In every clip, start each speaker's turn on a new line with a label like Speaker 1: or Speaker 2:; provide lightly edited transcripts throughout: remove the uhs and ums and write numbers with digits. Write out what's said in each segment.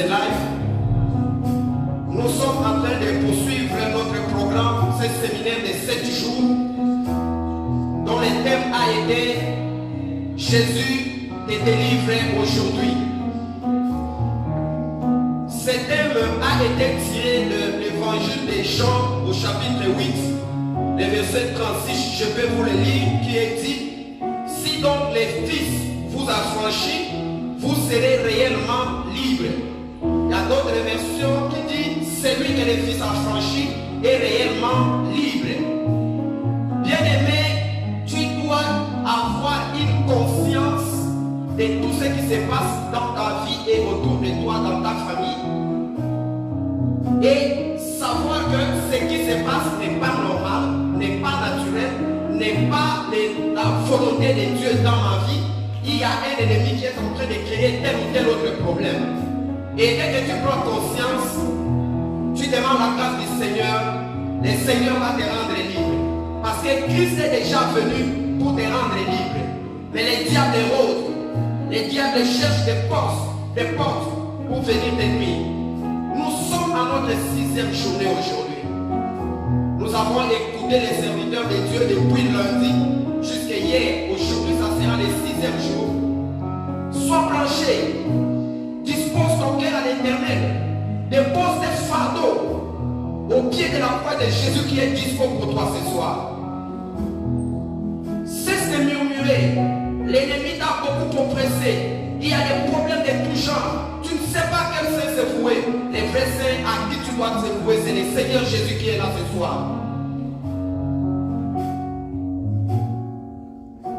Speaker 1: ces lives. Nous sommes en train de poursuivre notre programme, ce séminaire de 7 jours, dont le thème a été Jésus te délivre aujourd'hui. Ce thème a été tiré de l'évangile de Jean au chapitre 8, le verset 36, je peux vous le lire, qui est dit: si donc les Fils vous affranchit, vous serez réellement libres. Il y a d'autres versions qui disent celui que le Fils affranchit est réellement libre. Bien-aimé, tu dois avoir une conscience de tout ce qui se passe dans ta vie et autour de toi, dans ta famille. Et savoir que ce qui se passe n'est pas normal, n'est pas naturel, n'est pas la volonté de Dieu dans ma vie. Il y a un ennemi qui est en train de créer tel ou tel autre problème. Et dès que tu prends conscience, tu demandes la grâce du Seigneur, le Seigneur va te rendre libre. Parce que Christ est déjà venu pour te rendre libre. Mais les diables rôdent, les diables cherchent des portes pour venir te nuire. Nous sommes à notre 6e journée aujourd'hui. Nous avons écouté les serviteurs de Dieu depuis lundi jusqu'à hier. Aujourd'hui, ça sera le 6e jour. Sois branché. Dispose ton cœur à l'Éternel. Dépose tes fardeaux au pied de la croix de Jésus qui est dispo pour toi ce soir. Cesse de murmurer. L'ennemi t'a beaucoup oppressé. Il y a des problèmes de tout genre. Tu ne sais pas quel saint se vouer. Les vrais saints à qui tu dois te vouer, c'est le Seigneur Jésus qui est là ce soir.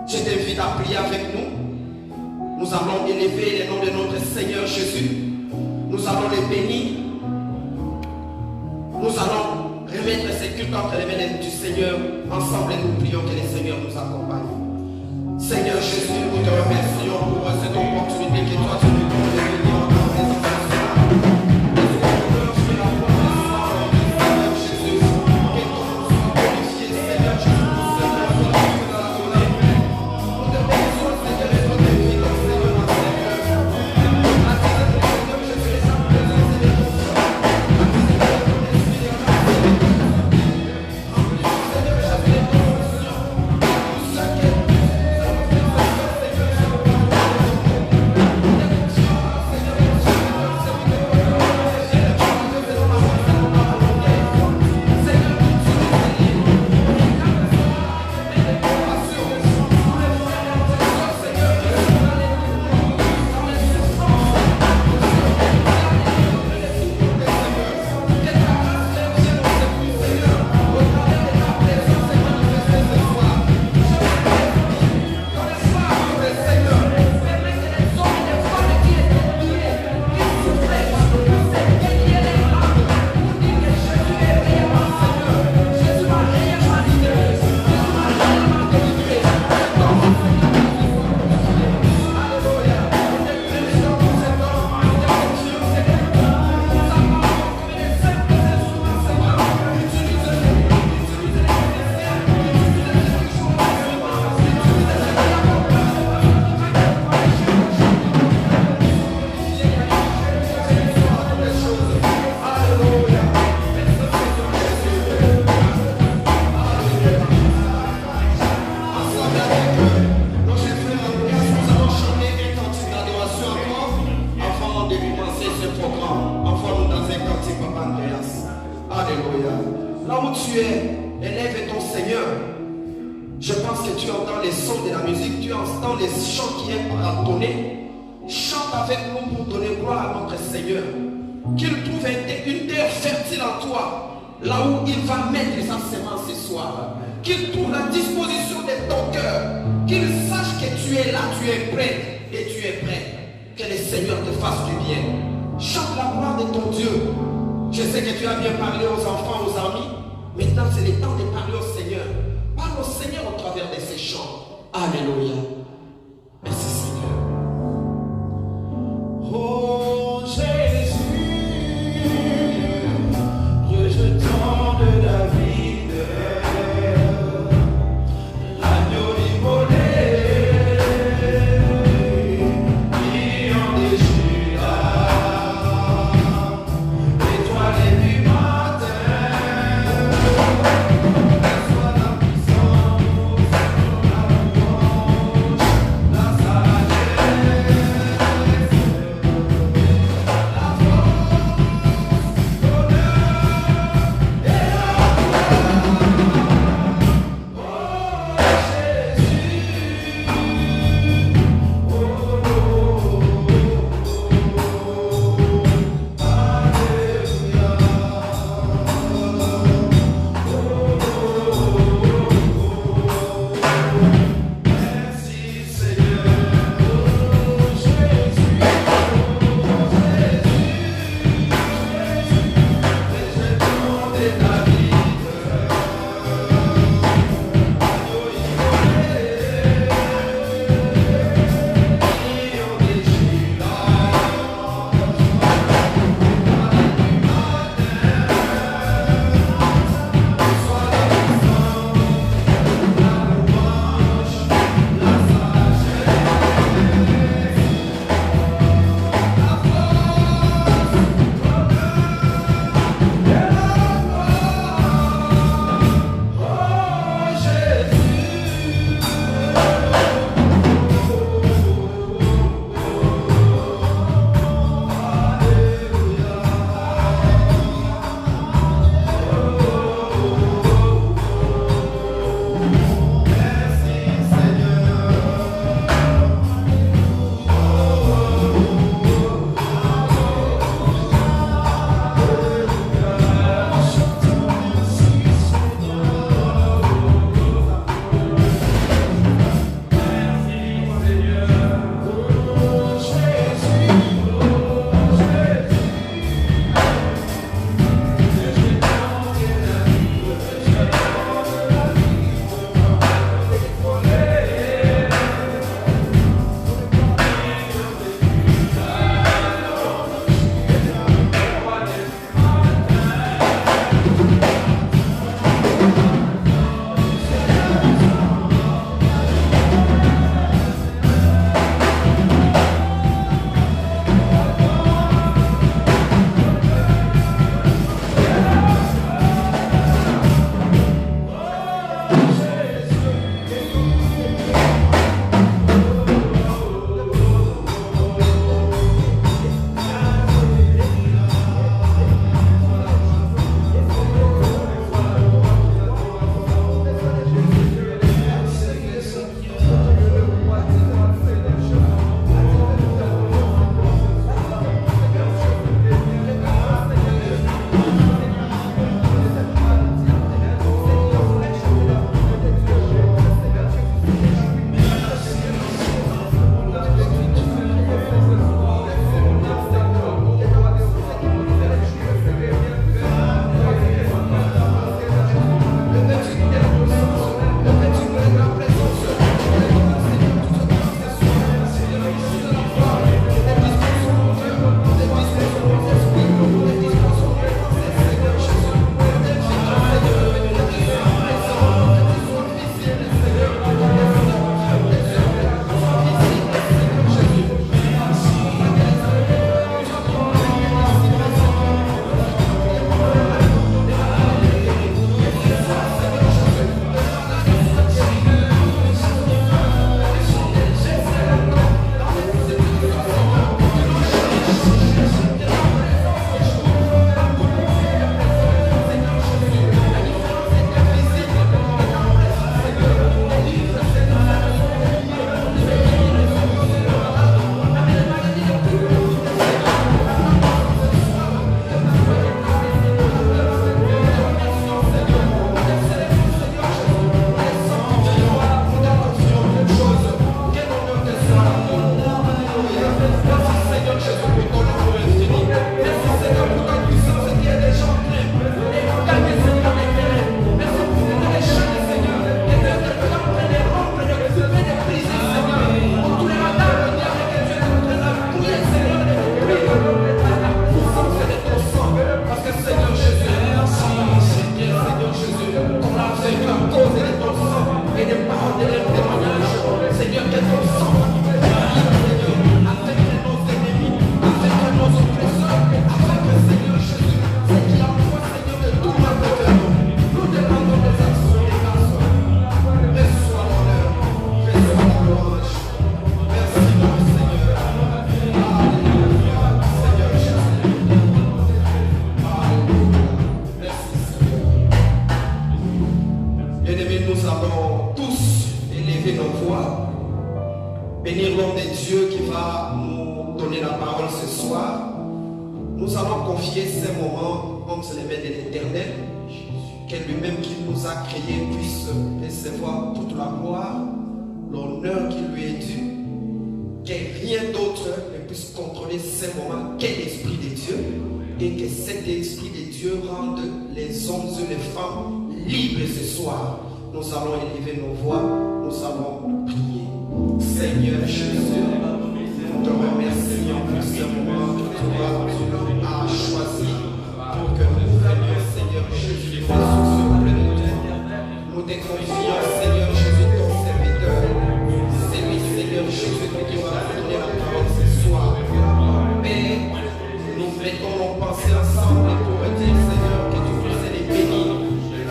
Speaker 1: Je t'invite à prier avec nous. Nous allons élever le nom de notre Seigneur Jésus. Nous allons le bénir. Nous allons remettre ce culte entre les mains du Seigneur. Ensemble, nous prions que le Seigneur nous accompagne. Seigneur Jésus, nous te remercions pour cette opportunité que toi tu nous donnes de venir en ta présence.
Speaker 2: Judas.
Speaker 1: et des paroles de leur témoignage. Seigneur, que ton sang Seigneur, afin que nos ennemis, afin que nos oppresseurs, afin que Seigneur Jésus, ce qui envoie Seigneur de tout notre cœur, nous demandons des actions des grâces. Reçois l'honneur, reçois la louange. Merci mon Seigneur. Alléluia, Seigneur Jésus. Alléluia. Merci Seigneur. Bien-aimés, nous allons tous élever nos voix, bénir l'homme de Dieu qui va nous donner la parole ce soir. Nous allons confier ces moments entre les mains de l'Éternel, que lui-même qui nous a créés puisse recevoir toute la gloire, l'honneur qui lui est dû, que rien d'autre ne puisse contrôler ces moments que l'Esprit de Dieu, et que cet Esprit de Dieu rende les hommes et les femmes libres ce soir. Nous allons élever nos voix, nous allons prier. Seigneur Jésus, nous te remercions pour ce moment que toi as choisi pour que nous venions, Seigneur Jésus, sur ce planète. Nous te confions, Seigneur Jésus, ton serviteur. C'est lui, Seigneur Jésus, qui va donner la parole ce soir. Père, nous mettons nos pensées ensemble pour dire, Seigneur, que tu puisses les bénir,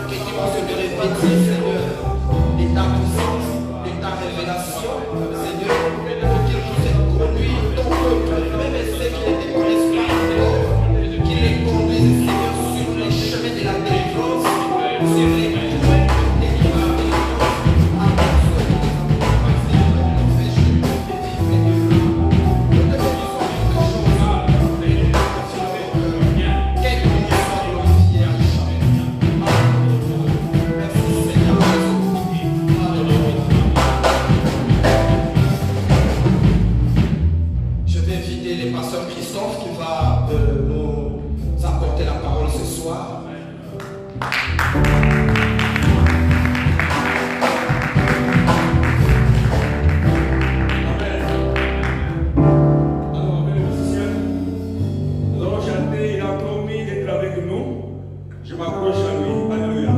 Speaker 1: que tu puisses te répéter, Seigneur, de ta puissance, de ta révélation, Seigneur, pour qu'il puisse conduire ton peuple, même ceux qui ne te connaissent pas encore, qu'il les conduise, Seigneur, sur les chemins de la délivrance, sur les points de délivrance. Je vais inviter le pasteur Christophe qui va nous apporter la parole ce soir.
Speaker 2: Alors, mes musiciens, nous allons chanter. Il a promis d'être avec nous. Je m'approche à lui. Alléluia.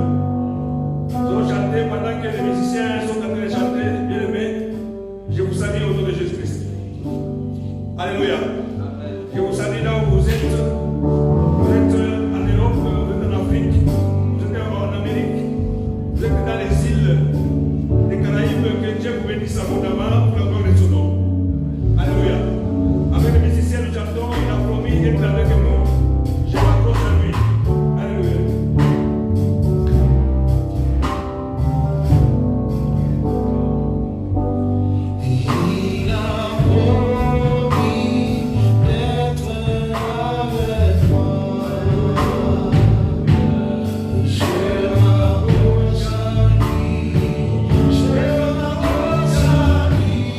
Speaker 2: Nous allons chanter pendant que les musiciens sont en train de chanter. Bien aimés, je vous salue au nom de Jésus-Christ. Alléluia. Je vous salue là où vous êtes. Vous êtes en Europe, vous êtes en Afrique, vous êtes en Amérique, vous êtes dans les îles des Caraïbes. Que Dieu vous bénisse abondamment pour la gloire de son nom. Alléluia. Avec les musiciens, nous chantons. Il a promis d'être avec nous. Je m'approche à lui. Alléluia.
Speaker 3: Il a promis d'être avec moi. Je m'approche à lui, je m'approche à lui.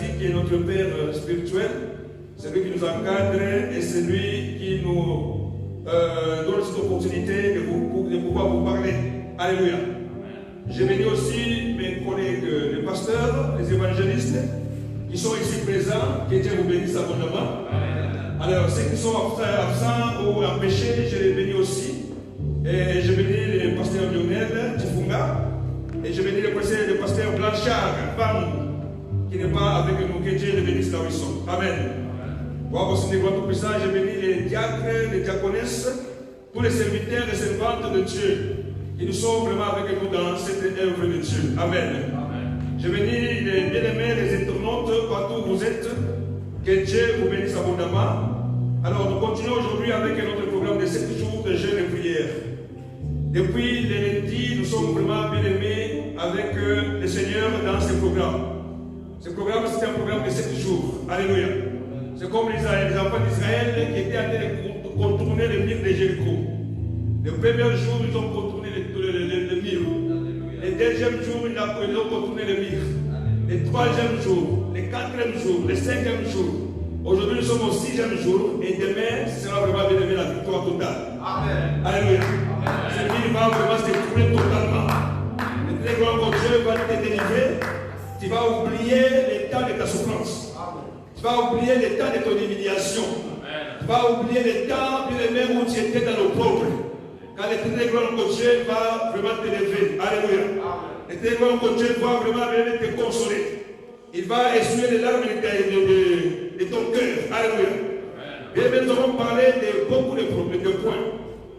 Speaker 2: Eucharistique qui est notre Père spirituel, celui qui nous encadre et celui qui nous donne cette opportunité de pouvoir vous parler. Alléluia. Je bénis aussi mes collègues les pasteurs, les évangélistes qui sont ici présents, que Dieu vous bénisse abondamment. Alors ceux qui sont absents ou empêchés, je les bénis aussi. Et je bénis le pasteur Lionel Tifunga. Et je bénis le pasteur Blanchard Bang, qui n'est pas avec nous, que Dieu les bénisse là où ils sont. Amen. Voir aussi des grands puissants, je bénis les diacres, les diaconesses, tous les serviteurs et servantes de Dieu, qui nous sont vraiment avec nous dans cette œuvre de Dieu. Amen. Je bénis les bien-aimés, les internautes, partout où vous êtes, que Dieu vous bénisse abondamment. Alors nous continuons aujourd'hui avec notre programme de 7 jours de jeûne et prière. Depuis les lundis, nous sommes vraiment bien aimés avec le Seigneur dans ce programme. Ce programme, c'est un programme de 7 jours. Alléluia. C'est comme les enfants d'Israël qui étaient en train de contourner le mur de Jéricho. Le premier jour, ils ont contourné le mur. Le deuxième jour, ils ont contourné le mur. Le troisième jour, le quatrième jour, le cinquième jour. Aujourd'hui, nous sommes au 6e jour et demain, ce sera vraiment bien aimé la victoire totale. Amen. Alléluia. Ce qui va vraiment se détruire totalement. Le très grand Dieu va te délivrer. Tu vas oublier les temps de ta souffrance. Tu vas oublier les temps de ton humiliation. Tu vas oublier les temps, bien aimé, où tu étais dans le pauvre. Quand le très grand Dieu va vraiment te lever. Alléluia. Le très grand Dieu va vraiment te consoler. Il va essuyer les larmes de ton cœur. Alléluia. Bien, nous allons parler de beaucoup de problèmes, de points.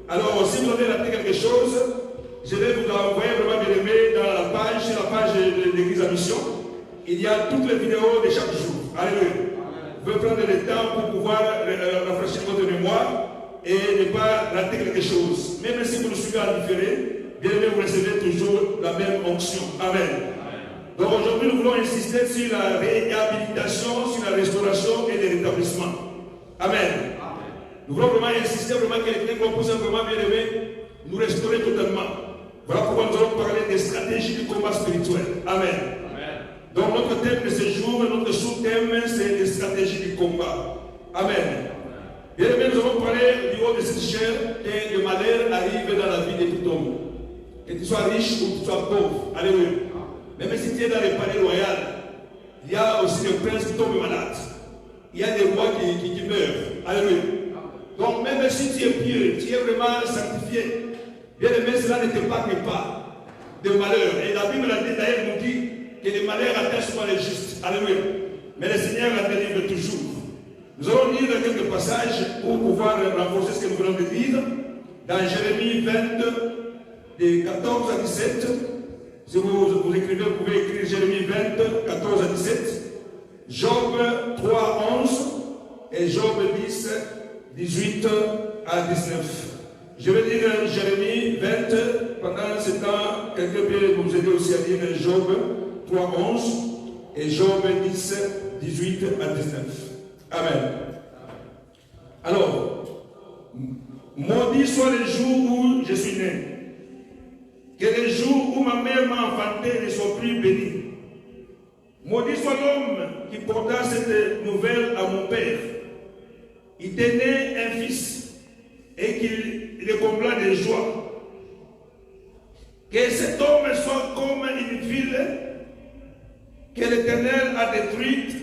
Speaker 2: Alors, si vous avez raté quelque chose, je vais vous envoyer vraiment bien aimé sur la page de l'église à mission. Il y a toutes les vidéos de chaque jour. Alléluia. Vous pouvez prendre le temps pour pouvoir rafraîchir votre mémoire et ne pas rater quelque chose. Même si vous nous suivez en différé, bien aimé, vous recevez toujours la même onction. Amen. Donc aujourd'hui, nous voulons insister sur la réhabilitation, sur la restauration et le rétablissement. Amen. Nous voulons vraiment insister, vraiment que les gens puissent vraiment bien aimer, nous restaurer totalement. Voilà pourquoi nous allons parler des stratégies du combat spirituel. Amen. Donc notre thème de ce jour, notre sous-thème, c'est les stratégies du combat. Amen. Bien aimé, nous allons parler du haut de cette chair et le malheur arrive dans la vie de tout homme. Que tu sois riche ou que tu sois pauvre. Alléluia. Même si tu es dans le palais royal, il y a aussi des princes qui tombent malades. Il y a des rois qui meurent. Alléluia. Donc même si tu es pieux, tu es vraiment sanctifié, bien aimé, cela ne t'épargne pas de malheur. Et la Bible d'ailleurs nous dit que les malheurs atteignent souvent les justes. Alléluia. Mais le Seigneur la délivre toujours. Nous allons lire quelques passages pour pouvoir renforcer ce que nous venons de lire. Dans Jérémie 22, de 14 à 17. Si vous écrivez, vous pouvez écrire Jérémie 20, 14 à 17. Job 3, 11 et Job 10, 18 à 19. Je vais lire Jérémie 20. Pendant ce temps, quelqu'un peut nous aider aussi à lire Job 3, 11 et Job 10, 18 à 19. Amen. Alors, maudit soit le jour où je suis né. Que le jour où ma mère m'a enfanté ne soit plus béni. Maudit soit l'homme qui porta cette nouvelle à mon père. Il tenait un fils et qu'il le combla de joie. Que cet homme soit comme une ville que l'Éternel a détruite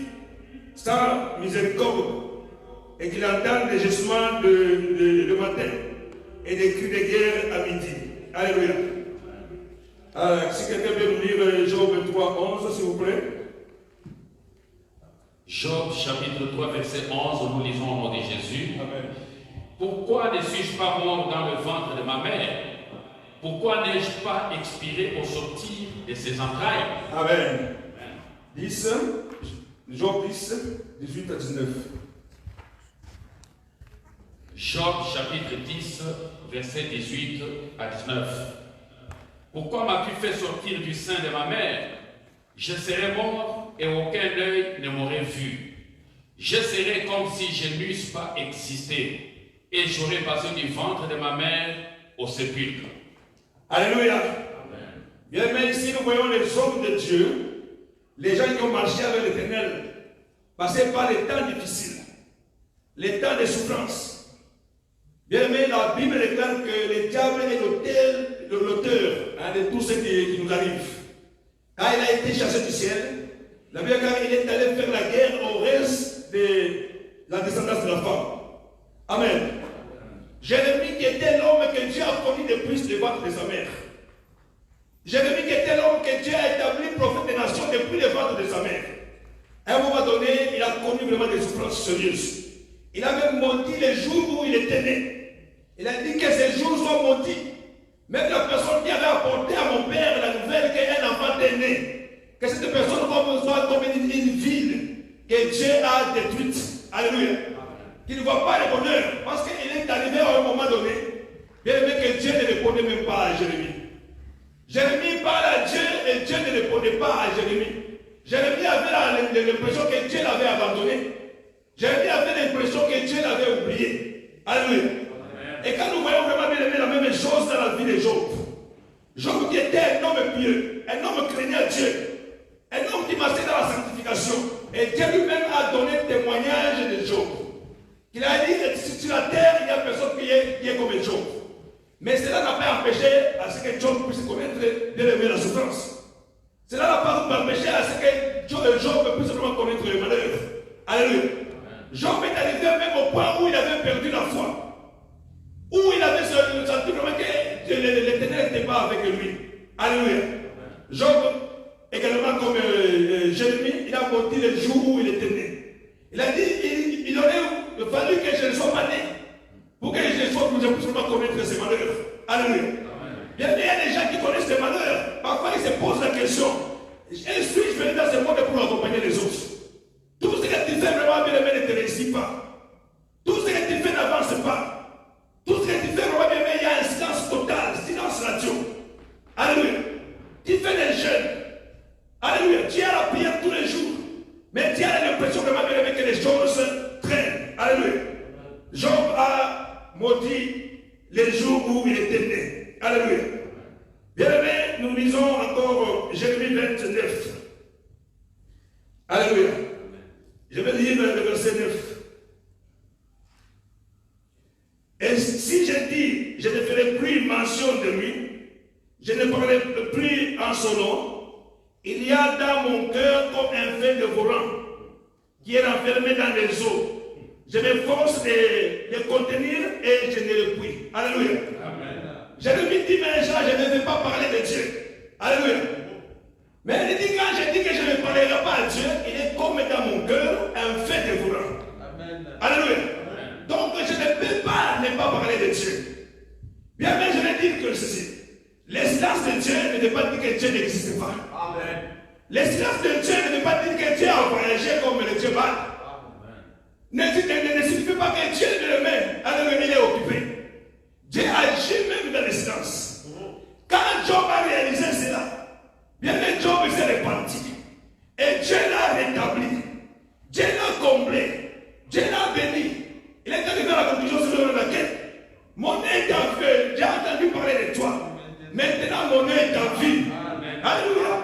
Speaker 2: sans miséricorde et qu'il entende des gisements de matin et des cris de guerre à midi. Alléluia. Alors, si quelqu'un veut nous lire Job 3, 11, s'il vous plaît.
Speaker 4: Job chapitre 3, verset 11, nous lisons au nom de Jésus.
Speaker 2: Amen.
Speaker 4: Pourquoi ne suis-je pas mort dans le ventre de ma mère? Pourquoi n'ai-je pas expiré au sortir de ses entrailles?
Speaker 2: Amen. 10, Job 10, 18 à 19.
Speaker 4: Job chapitre 10, verset 18 à 19. Pourquoi m'as-tu fait sortir du sein de ma mère? Je serais mort et aucun œil ne m'aurait vu. Je serais comme si je n'eusse pas existé et j'aurais passé du ventre de ma mère au sépulcre.
Speaker 2: Alléluia.
Speaker 4: Amen.
Speaker 2: Bien, mais ici nous voyons les hommes de Dieu, les gens qui ont marché avec l'Éternel. passer par les temps difficiles, les temps de souffrance. Bien aimé, la Bible déclare que le diable est l'auteur de tout ce qui nous arrive. Quand il a été chassé du ciel, la Bible déclare qu'il est allé faire la guerre au reste de la descendance de la femme. Amen. Jérémie qui était l'homme que Dieu a connu depuis le ventre de sa mère. Jérémie qui était l'homme que Dieu a établi prophète des nations depuis le ventre de sa mère. À un moment donné, il a connu vraiment des souffrances sérieuses. Il a même maudit les jours où il était né. Il a dit que ces jours soient maudits. Même la personne qui avait apporté à mon père la nouvelle qu'un enfant était né, que cette personne soit comme une ville que Dieu a détruite. Alléluia. Qu'il ne voit pas le bonheur. Parce qu'il est arrivé à un moment donné, bien aimé, que Dieu ne répondait même pas à Jérémie. Jérémie parle à Dieu et Dieu ne répondait pas à Jérémie. Jérémie avait l'impression que Dieu l'avait abandonné. Jérémie avait l'impression que Dieu l'avait oublié. Alléluia. Et quand nous voyons vraiment bien aimé la même chose dans la vie de Job. Job qui était un homme pieux, un homme craignant Dieu, un homme qui marchait dans la sanctification. Et Dieu lui-même a donné témoignage de Job. Il a dit que sur la terre, il n'y a personne qui est comme Job. Mais cela n'a pas empêché à ce que Job puisse connaître bien aimé la souffrance. Cela n'a pas empêché à ce que Job puisse vraiment connaître le malheur. Alléluia. Job est arrivé même au point où il avait perdu la foi. Où il avait senti vraiment que l'Éternel n'était pas avec lui. Alléluia. Job, également comme Jérémie, il a maudit les jours où il était né. Il a dit, il aurait fallu que je ne sois pas né pour que je puisse vraiment connaître ces malheurs. Alléluia. Bien, il y a des gens qui connaissent ces malheurs. Parfois, ils se posent la question, suis-je venu dans ce monde pour accompagner les autres? Tout ce que tu fais vraiment bien aimé ne te réussit pas. Tout ce que tu fais n'avance pas. Tout ce que tu fais vraiment bien aimé, il y a un silence total, silence radio. Alléluia. Tu fais des jeûnes. Alléluia. Tu as la prière tous les jours. Mais tu as l'impression vraiment bien aimé que les choses traînent. Alléluia. Job a maudit les jours où il était né. Alléluia. Bien aimé, nous lisons encore Jérémie 29. Alléluia. Je vais lire le verset 9. Et si je dis, je ne ferai plus mention de lui, je ne parlerai plus en son nom, il y a dans mon cœur comme un fait de volant qui est enfermé dans les eaux. Je m'efforce de le contenir et je ne le puis. Alléluia. Jérémie dit, mais je ne vais pas parler de Dieu. Alléluia. Mais il dit, quand je dis que je ne parlerai pas à Dieu, il est comme dans mon cœur un fait de volant. Alléluia. Donc je ne peux pas ne pas parler de Dieu. Bien, mais je vais dire que ceci. L'existence de Dieu ne veut pas dire que Dieu n'existe pas. L'existence de Dieu ne veut pas dire que Dieu a voyagé comme le Dieu va. Ne signifie pas que Dieu de lui-même, il est occupé. Dieu agit même dans l'existence. Quand Job a réalisé cela, bien que Job s'est répandu. Et Dieu l'a rétabli. Dieu l'a comblé. Dieu l'a béni. Il est arrivé à la conclusion selon laquelle mon nez est en feu. J'ai entendu parler de toi. Maintenant mon nez est en vie. Alléluia.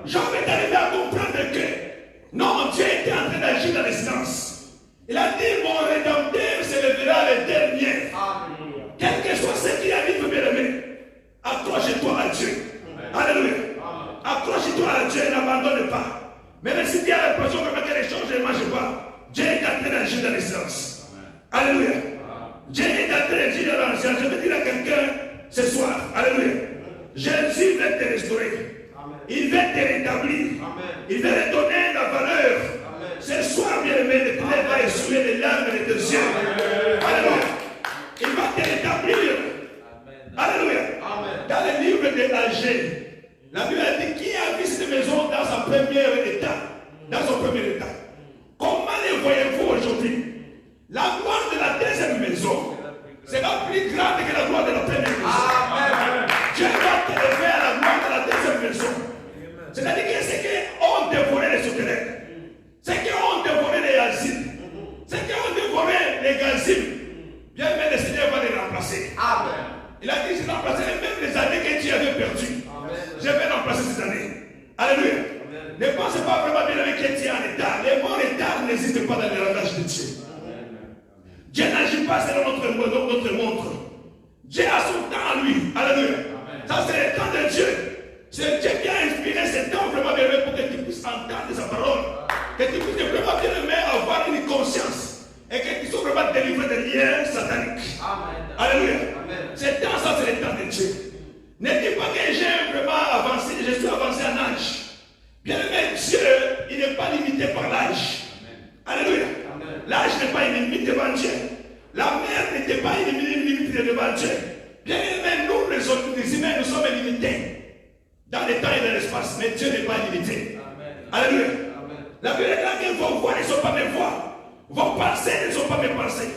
Speaker 2: Job est arrivé à comprendre que non, Dieu était en train d'agir dans l'existence. Il a dit, mon rédempteur se lèvera le dernier. Quel que soit ce qui arrive, bien aimé, accroche-toi à Dieu. Alléluia. Accroche-toi à Dieu et n'abandonne pas. Même si tu as l'impression que les choses ne marchent pas, Dieu est en train d'agir dans l'existence. Alléluia. Dieu est en train d'agir dans l'existence. Je veux dire à quelqu'un ce soir, alléluia. Jésus va te restaurer. Il va te rétablir. Il va te donner la valeur. Ce soir, bien aimé, le Père va essuyer les larmes de tes yeux. Alléluia. Il va te rétablir. Alléluia. Dans le livre de Agé, la Bible a dit qui a vu cette maison dans son premier état. Dans son premier état. Comment les voyez-vous aujourd'hui? La gloire de la deuxième maison sera plus grande que la gloire de la première maison. Dieu va te lever à la gloire de la deuxième maison. C'est-à-dire que c'est qu'on dévorait les souterrains. C'est qu'on dévorait les asiles. C'est qu'on dévorait les gazimes. Bien, mais le Seigneur va les remplacer. Amen. Il a dit, je remplacerai même les années que tu avais perdues. Je vais remplacer ces années. Alléluia. Ne pensez pas vraiment bien avec que tu es en état. Les bons états pas dans le langage de Dieu. Dieu n'agit pas selon notre montre. Dieu a son temps, lui. Alléluia. Ça, c'est le temps de Dieu. C'est Dieu qui a inspiré ce temps vraiment bien pour que tu puisses entendre sa parole. Que tu puisses vraiment bien avoir une conscience. Et que tu sois vraiment délivré de liens sataniques. Alléluia. Ce temps, ça, c'est le temps de Dieu. Ne dis pas que j'ai vraiment avancé, je suis avancé en âge. Bien aimé, Dieu, il n'est pas limité par l'âge. Alléluia. L'âge n'est pas une limite devant Dieu. La mer n'était pas une limite devant Dieu. Bien aimé, nous, les humains, nous sommes limités dans le temps et dans l'espace, mais Dieu n'est pas limité. Alléluia. La Bible déclare que vos voix ne sont pas mes voix, vos pensées ne sont pas mes pensées.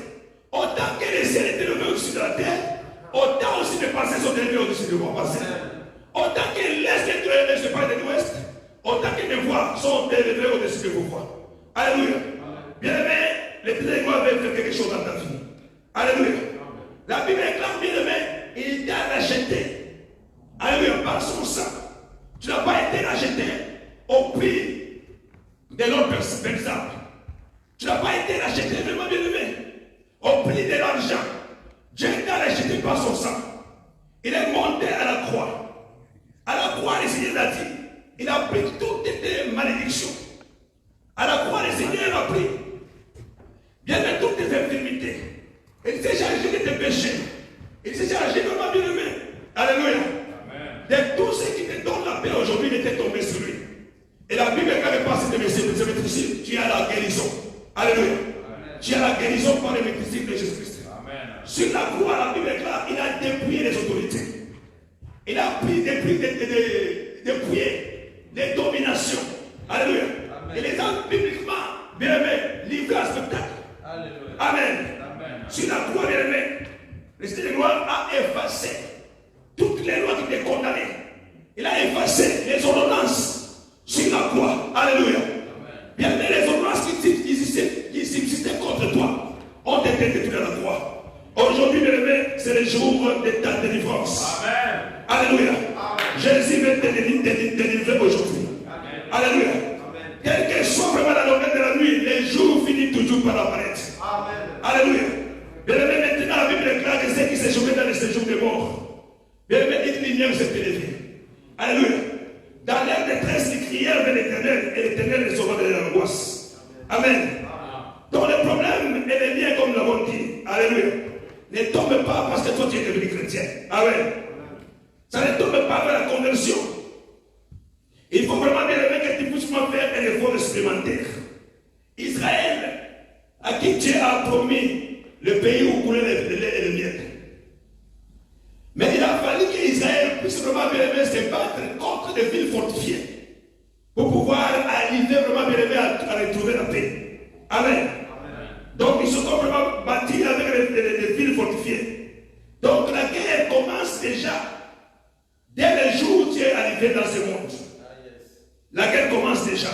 Speaker 2: Autant que les cieux étaient élevés au-dessus de la terre, autant aussi mes pensées sont élevées au-dessus de vos pensées. Autant que l'est est élevé sur de l'ouest, autant que mes voix sont élevées au-dessus de vos voix. Alléluia. Bien aimé, l'Éternel va faire quelque chose dans ta vie. Alléluia. La Bible déclare, bien aimé, il t'a racheté. Alléluia, par son sang. Tu n'as pas été racheté au prix de l'autre personne, exemple. Tu n'as pas été racheté, vraiment bien aimé, au prix de l'argent. Dieu t'a racheté par son sang. Il est monté à la croix. À la croix, le Seigneur a dit, il a pris toutes tes malédictions. À la croix, le Seigneur a pris bien de toutes tes infirmités. Il s'est chargé de tes péchés. Il s'est chargé de ma bien-aimée. Alléluia. De tout ce qui te donne la paix aujourd'hui, il était tombé sur lui. Et la Bible, quand elle passe de mes ici, tu as la guérison. Alléluia. Tu as la guérison par le médecine de Jésus-Christ. Sur la croix, la Bible est claire, il a dépouillé les autorités. Il a pris dépouillé les dominations. Alléluia. Et les a publiquement, bien aimé, livrés à spectacle. Alléluia. Amen. Sur la croix, bien aimé, le Seigneur noir a effacé toutes les lois qui étaient condamnées. Il a effacé les ordonnances sur la croix. Alléluia. Bien aimé, les ordonnances qui subsistaient contre toi ont été détruites à la croix. Aujourd'hui, bien aimé, c'est le jour de ta délivrance. Amen. Alléluia. Jésus veut te délivrer aujourd'hui. Alléluia. Quel que soit vraiment la longueur de la nuit, les jours finissent toujours par apparaître. Alléluia. Bien aimé, maintenant la Bible déclare que ceux qui se choquent dans le séjour des morts, bien aimé, une lumière s'est élevée. Alléluia. Dans l'air détresse, ils crièrent vers l'Éternel, et l'Éternel les sauva de l'angoisse. Amen. Donc le problème est le lien, comme nous l'avons dit. Alléluia. Ne tombe pas parce que toi tu es devenu chrétien. Amen. Ça ne tombe pas vers la conversion. Il faut vraiment bien aimer que tu puisses faire un effort supplémentaire. Israël, à qui Dieu a promis le pays où coulait le lait et le miel. Mais il a fallu qu'Israël puisse vraiment bien aimer se battre contre des villes fortifiées pour pouvoir arriver vraiment bien aimé à retrouver la paix. Amen. Donc ils se sont vraiment bâtis avec les villes fortifiées. Donc la guerre commence déjà dès le jour où tu es arrivé dans ce monde. La guerre commence déjà.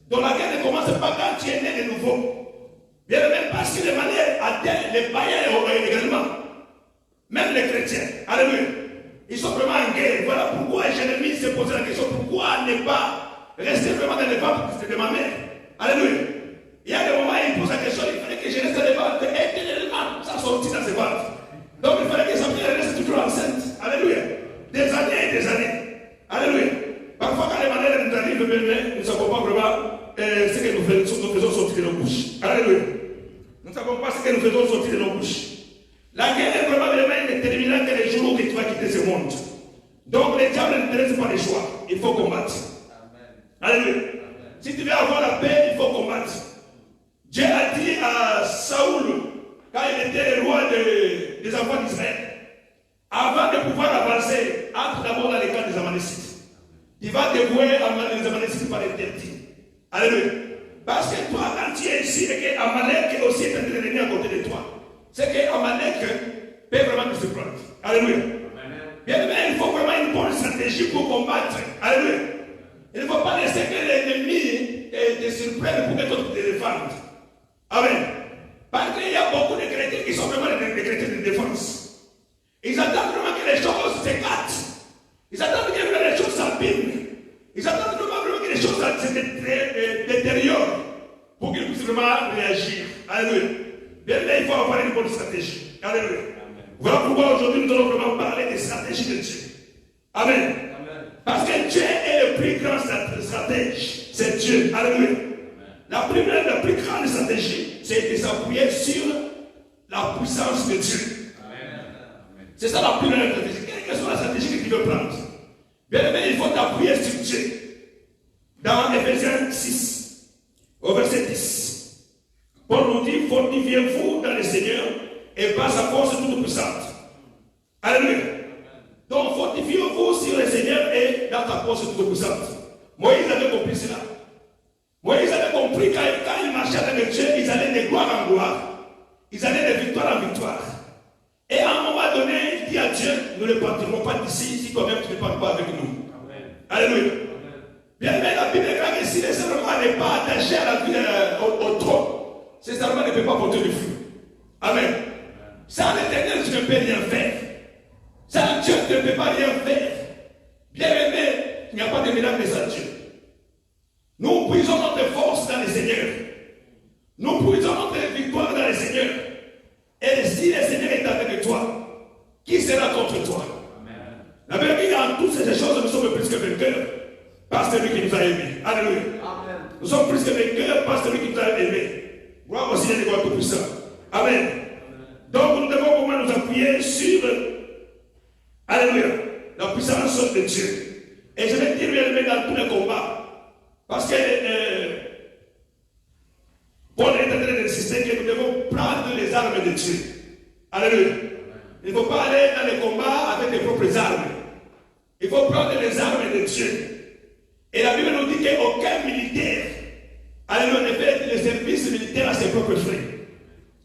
Speaker 2: Donc la guerre ne commence pas quand tu es né de nouveau. Bien même parce que les manières atteint les païens également. Même les chrétiens. Alléluia. Ils sont vraiment en guerre. Voilà pourquoi Jérémie s'est posé la question, pourquoi ne pas rester vraiment dans les ventres de ma mère. Alléluia. Il y a des moments où il pose la question, il fallait que je reste dans les ventres éternellement. Ça sortit dans ses ventres. Donc il fallait que sa mère reste toujours enceinte. Alléluia. Des années et des années. Alléluia. Parfois quand les maladies nous arrivent, nous ne savons pas vraiment ce que nous faisons sortir de nos bouches. Alléluia. Nous ne savons pas ce que nous faisons sortir de nos bouches. La guerre est vraiment déterminante que les jours où tu vas quitter ce monde. Donc les diables ne te laissent pas les choix. Il faut combattre. Alléluia. Si tu veux avoir la paix, il faut combattre. Dieu a dit à Saoul, quand il était le roi des enfants d'Israël, avant de pouvoir avancer, entre d'abord dans les camps des Amalécites. Il va dévouer les Amalécites par l'interdit. Alléluia. Parce que toi, quand tu es ici, et que Amalek aussi est un ennemi à côté de toi, c'est que Amalek peut vraiment te surprendre. Alléluia. Bien aimé, il faut vraiment une bonne stratégie pour combattre. Alléluia. Il ne faut pas laisser que l'ennemi te surprenne pour que toi tu te défendes. Amen. Parce qu'il y a beaucoup de chrétiens qui sont vraiment des chrétiens de défense. Ils attendent vraiment que les choses s'éclatent. Ils attendent que les choses s'abîment. Ils attendent vraiment que les choses se détériorent pour qu'ils puissent vraiment doit réagir. Alléluia. Bien là, il faut avoir une bonne stratégie. Alléluia. Voilà pourquoi aujourd'hui nous allons vraiment parler des stratégies de Dieu. Amen. Parce que Dieu est le plus grand stratège. C'est Dieu. Alléluia. La plus grande stratégie, c'est de s'appuyer sur la puissance de Dieu. C'est ça la plus grande stratégie. Quelle que soit la stratégie que tu veux prendre, bien aimé, il faut t'appuyer sur Dieu. Dans Ephésiens 6, au verset 10, Paul nous dit, fortifiez-vous dans le Seigneur et par sa force toute puissante. Alléluia. Donc fortifiez-vous sur le Seigneur et dans sa force toute puissante. Moïse avait compris cela. Moïse avait compris quand il marchait avec Dieu, ils allaient de gloire en gloire, ils allaient de victoire en victoire. Et à un moment donné, il dit à Dieu, nous ne partirons pas d'ici si toi-même tu ne pars pas avec nous. Amen. Alléluia. Bien, mais la Bible est claire que si le serment n'est pas attaché à la vie, au trône, ce serment ne peut pas porter le fruit. Amen. Sans l'Éternel, tu ne peux rien faire. Sans Dieu, tu ne peux pas rien faire. Bien aimé, il n'y a pas de miracle sans Dieu. Nous puisons notre force dans le Seigneur. Nous puisons notre victoire dans le Seigneur. Et si le Seigneur est avec toi, qui sera contre toi? Amen. La Bible dit dans toutes ces choses, nous sommes plus que vainqueurs par celui qui nous a aimés. Alléluia. Amen. Nous sommes plus que vainqueurs par celui qui nous a aimés. Gloire au Seigneur des gloires tout-puissant. Amen. Amen. Donc nous devons vraiment nous appuyer sur, alléluia, la puissance de Dieu. Et je vais dire bien dans tous les combats. Parce que Paul est en train d'insister que nous devons prendre les armes de Dieu. Alléluia. Il ne faut pas aller dans les combats avec les propres armes. Il faut prendre les armes de Dieu. Et la Bible nous dit qu'aucun militaire, alléluia, ne fait le service militaire à ses propres frais.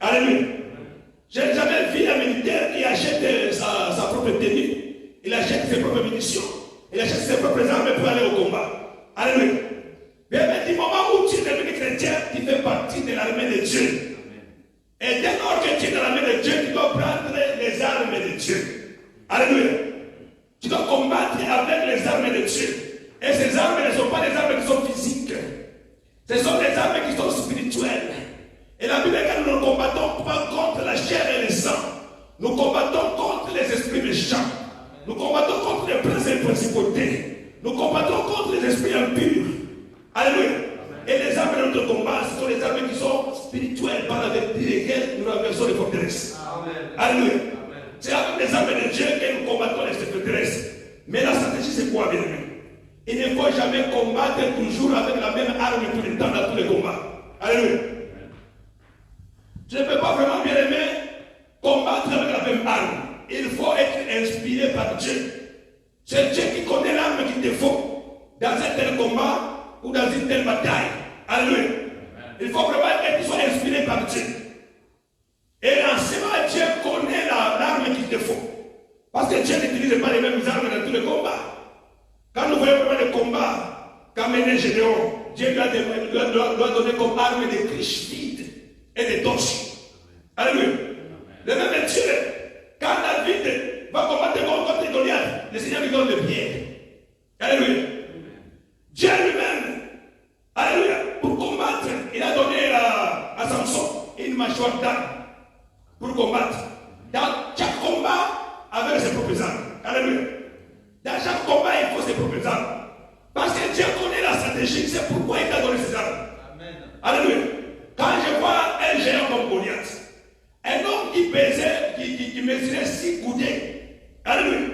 Speaker 2: Alléluia. Je n'ai jamais vu un militaire qui achète sa propre tenue. Il achète ses propres munitions. Il achète ses propres armes pour aller au combat. Alléluia. Bien, mais du moment où tu es devenu chrétien, tu fais partie de l'armée de Dieu. Amen. Et dès lors que tu es dans l'armée de Dieu, tu dois prendre les armes de Dieu. Alléluia. Tu dois combattre avec les armes de Dieu. Et ces armes ne sont pas des armes qui sont physiques. Ce sont des armes qui sont spirituelles. Et la Bible, quand nous ne combattons pas contre la chair et le sang, nous combattons contre les esprits méchants. Nous combattons contre les princes et les principautés. Nous combattons contre les esprits impurs. Alléluia. Et les armes de notre combat, ce sont les armes qui sont spirituelles par la vertu desquelles nous renversons les forteresses. Alléluia. C'est avec les armes de Dieu que nous combattons les forteresses. Mais la stratégie, c'est quoi, bien aimé? Il ne faut jamais combattre toujours avec la même arme tout le temps dans tous les combats. Alléluia. Tu ne peux pas vraiment, bien aimé, combattre avec la même arme. Il faut être inspiré par Dieu. C'est Dieu qui connaît l'arme qu'il te faut dans un tel combat ou dans une telle bataille. Alléluia. Il faut vraiment que tu sois inspiré par Dieu. Et en ce moment, Dieu connaît l'arme qu'il te faut. Parce que Dieu n'utilise pas les mêmes armes dans tous les combats. Quand nous voyons vraiment les combats qu'a mené Gédéon, Dieu lui a donné comme arme des criches vides et des torches. Alléluia. Le même Dieu, quand David va combattre contre Goliath, le Seigneur lui donne le pied. Alléluia. Dieu lui-même, alléluia, pour combattre, il a donné à Samson une mâchoire d'armes pour combattre. Dans chaque combat, avec ses propres armes. Alléluia. Dans chaque combat, il faut ses propres armes. Parce que Dieu connaît la stratégie, c'est pourquoi il t'a donné ses armes. Amen. Alléluia. Quand je vois un géant comme Goliath, un homme qui pesait, qui mesurait 6 coudées, alléluia,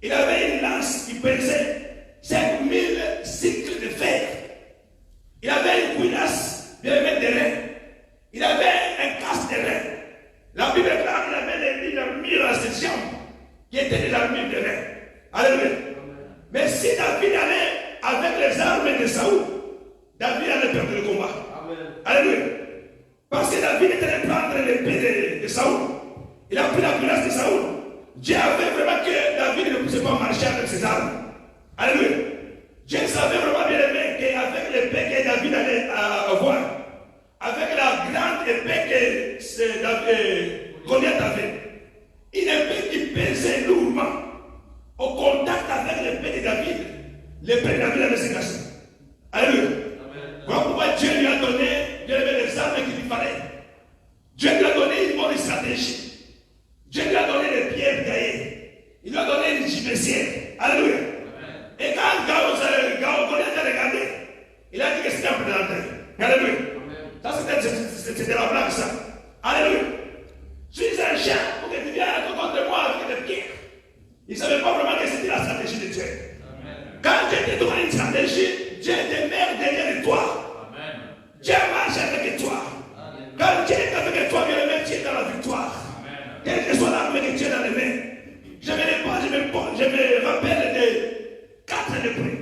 Speaker 2: il avait une lance qui pesait 5000 cycles de fer. Il avait une cuirasse de rein. Il avait un casque de rein. La Bible est claire, il avait les armures à ses jambes qui étaient des armures de rein. Alléluia. Mais si David allait avec les armes de Saoul, David allait perdre le combat. Amen. Alléluia. Parce que David était allé prendre l'épée de Saoul. Il a pris la cuirasse de Saoul. Dieu avait vraiment que David ne pouvait pas marcher avec ses armes. Alléluia. Dieu savait vraiment bien aimé qu'avec l'épée que David allait avoir, avec la grande épée que Goliath avait, une épée qui pesait lourdement, au contact avec l'épée de David, l'épée de David avait se cassé. Alléluia. Voilà pourquoi Dieu lui a donné les armes qu'il fallait. Dieu lui a donné une bonne stratégie. Dieu lui a donné les pierres taillées. Il lui a donné une gibecière. Alléluia. Et quand Goliath a regardé, il a dit que c'était un prédateur. Alléluia. Ça, c'était la blague, ça. Alléluia. Je suis un chien pour que tu viennes contre moi avec des pierres. Il ne savait pas vraiment que c'était la stratégie de Dieu. Quand Dieu te donne une stratégie, Dieu demeure derrière toi. Dieu marche avec toi. Quand Dieu est avec toi, bien aimé, Dieu est dans la victoire. Quelle que soit l'armée que Dieu est dans les mains. Je me rappelle de 4 lépreux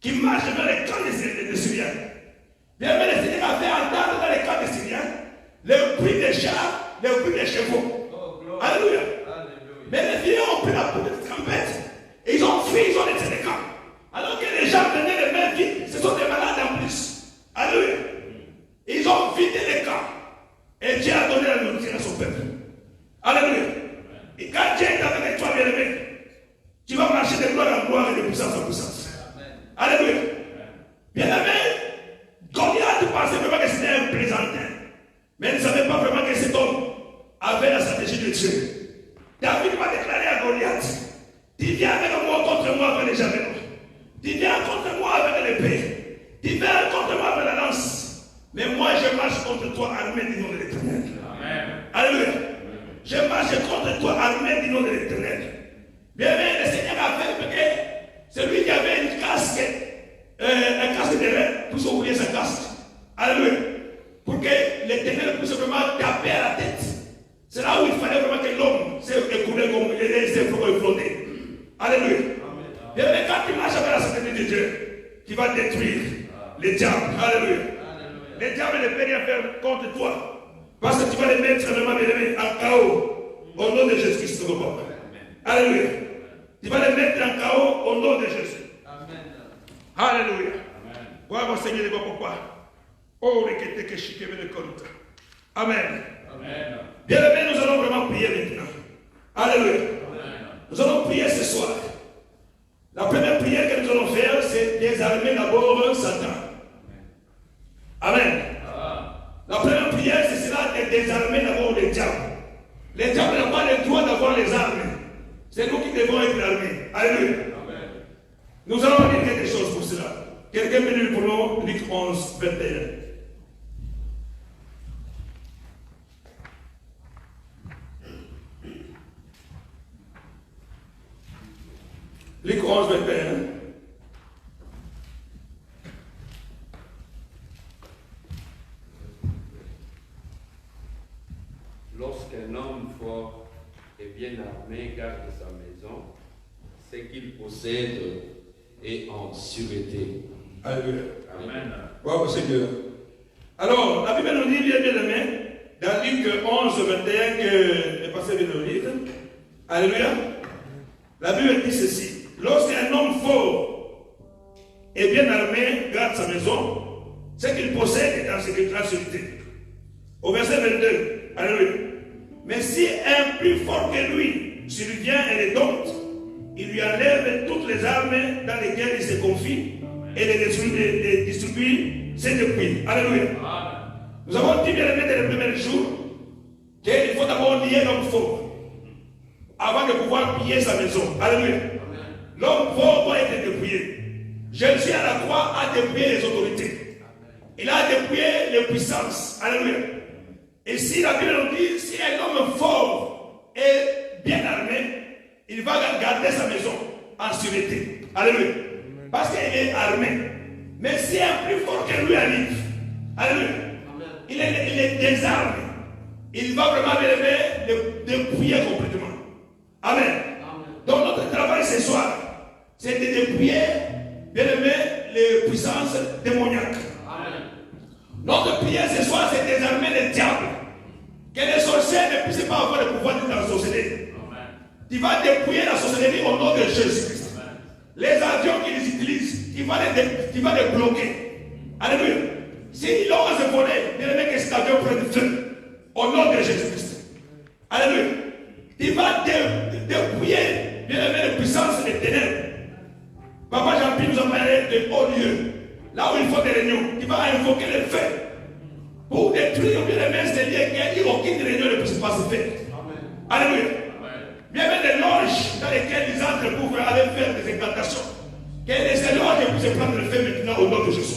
Speaker 2: qui marchent dans les camps des Syriens. Bien aimé, le Seigneur a fait entendre dans les camps des Syriens le bruit des chars, le bruit des chevaux. Alléluia. Mais les Syriens ont pris la petite trompette et ils ont fui, ils ont laissé les camps. Alors que les gens venaient les mains vides, ce sont des malades en plus. Alléluia. Ils ont vidé les camps. Et Dieu a donné la nourriture à son peuple. Alléluia. Et quand Dieu est avec toi, bien aimé, tu vas marcher de gloire en gloire et de puissance en puissance. Alléluia. Bien aimé, Goliath pensait vraiment que c'était un plaisantin. Mais il ne savait pas vraiment que cet homme avait la stratégie de Dieu. David va déclarer à Goliath, tu viens avec moi contre moi avec les javelots. Tu viens contre moi avec l'épée. Tu viens contre moi avec la lance. Mais moi je marche contre toi armé du nom de l'Éternel. Alléluia. Je marche contre toi armé du nom de l'Éternel. Bien aimé, le Seigneur a fait que celui qui avait un casque de reine puisse ouvrir sa casque. Alléluia. Pour que l'Éternel puisse vraiment taper à la tête. C'est là où il fallait vraiment que l'homme s'est écoulé comme il s'est flotté. Alléluia. Bien aimé, quand tu marches avec la stratégie de Dieu, tu vas détruire les diables. Alléluia. Les diables ne peuvent rien faire contre toi. Parce que tu vas les mettre vraiment en chaos au nom de Jésus-Christ. Alléluia. Tu vas les mettre en chaos au nom de Jésus. Amen. Alléluia. Voilà mon Seigneur, et pourquoi. Oh, les que chiquez le compte. Amen. Amen. Bien aimé, nous allons vraiment prier maintenant. Alléluia. Amen. Nous allons prier ce soir. La première prière que nous allons faire, c'est désarmer d'abord Satan. Amen. La première prière, c'est cela de désarmer d'abord les diables. Les diables n'ont pas le droit d'avoir les armes. C'est nous qui devons être armés. Alléluia. Amen. Nous allons dire quelque chose pour cela. Quelqu'un peut lire pour nous Luc 11, 21. Luc 11, 21.
Speaker 5: Lorsqu'un homme fort et bien armé garde sa maison, ce qu'il possède est en sûreté.
Speaker 2: Alléluia.
Speaker 5: Amen.
Speaker 2: Wow, Seigneur. Alors, la Bible nous dit bien aimé, dans Luc 11, 21, que le pasteur vient de lire. Alléluia. La Bible dit ceci. Lorsqu'un homme fort et bien armé garde sa maison, ce qu'il possède est en sûreté. Au verset 22. Alléluia. Mais si un plus fort que lui survient et les dompte, il lui enlève toutes les armes dans lesquelles il se confie et les distribue ses depuis. Alléluia. Nous avons dit bien aimé dès le premier jour qu'il faut d'abord lier l'homme fort avant de pouvoir piller sa maison. Alléluia. L'homme fort doit être dépouillé. Jésus à la croix a dépouillé les autorités. Il a dépouillé les puissances. Alléluia. Et si la Bible nous dit, si un homme fort et bien armé, il va garder sa maison en sûreté. Alléluia. Parce qu'il est armé. Mais si un plus fort que lui arrive, alléluia, il est désarmé, il va vraiment le dépouiller complètement. Amen. Donc notre travail ce soir, c'est de dépouiller, bien aimé, les puissances démoniaques. Notre prière ce soir, c'est de désarmer les diables. Que les sorciers ne puissent pas avoir le pouvoir de la sorcellerie. Tu vas dépouiller la sorcellerie au nom de Jésus-Christ. Les avions qu'ils utilisent, tu vas les bloquer. Alléluia. Si l'on se volait, bien aimé, que cet avion prenne feu. Au nom de Jésus-Christ. Alléluia. Tu vas dépouiller, bien aimé, les puissances des ténèbres. Papa Jean-Pierre nous a parlé de haut lieu. Là où il faut des réunions, tu vas invoquer le feu pour détruire, bien aimé, c'est lié qu'il n'y a aucune réunion ne puisse pas se faire. Alléluia. Bien même des loges dans lesquelles ils entrent pour aller faire des incantations. Que les loges puissent prendre le feu maintenant au nom de Jésus.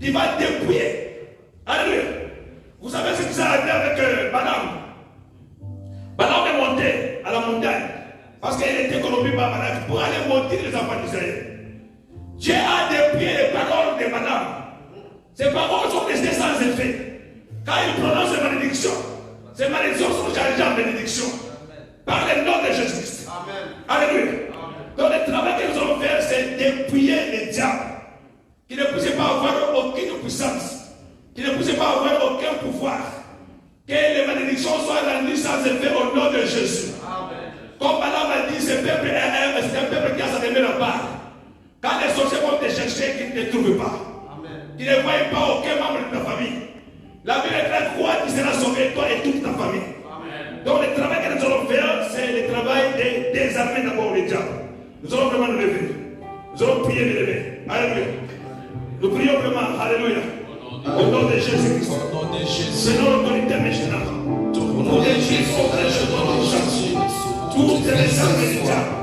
Speaker 2: Il va dépouiller. Alléluia. Vous savez ce qui s'est arrivé avec Balaam. Balaam est monté à la montagne parce qu'il était corrompu par Balaam pour aller monter les enfants d'Israël. Dieu a dépouillé les paroles de Balaam. Ces paroles sont restées sans effet. Quand il prononce les malédictions sont chargées en bénédiction. Par le nom de Jésus-Christ. Alléluia. Donc le travail que nous allons faire, c'est dépouiller les diables. Qui ne puissent pas avoir aucune puissance. Qui ne puissent pas avoir aucun pouvoir. Que les malédictions soient rendues sans effet au nom de Jésus. Comme Balaam a dit, c'est un peuple qui a sa demeure à part. Quand les sorciers vont te chercher, qu'ils ne te trouvent pas. Qu'ils ne voient pas aucun membre de ta famille. La Bible est très croix qui sera sauvé, toi et toute ta famille. Donc le travail que nous allons faire, c'est le travail de désarmer d'abord les diables. Nous allons vraiment nous lever. Nous allons prier les lever. Alléluia. Nous prions vraiment. Alléluia. Au nom de Jésus-Christ. Seigneur, l'autorité maintenant. Au nom de Jésus, toutes les armes des diables.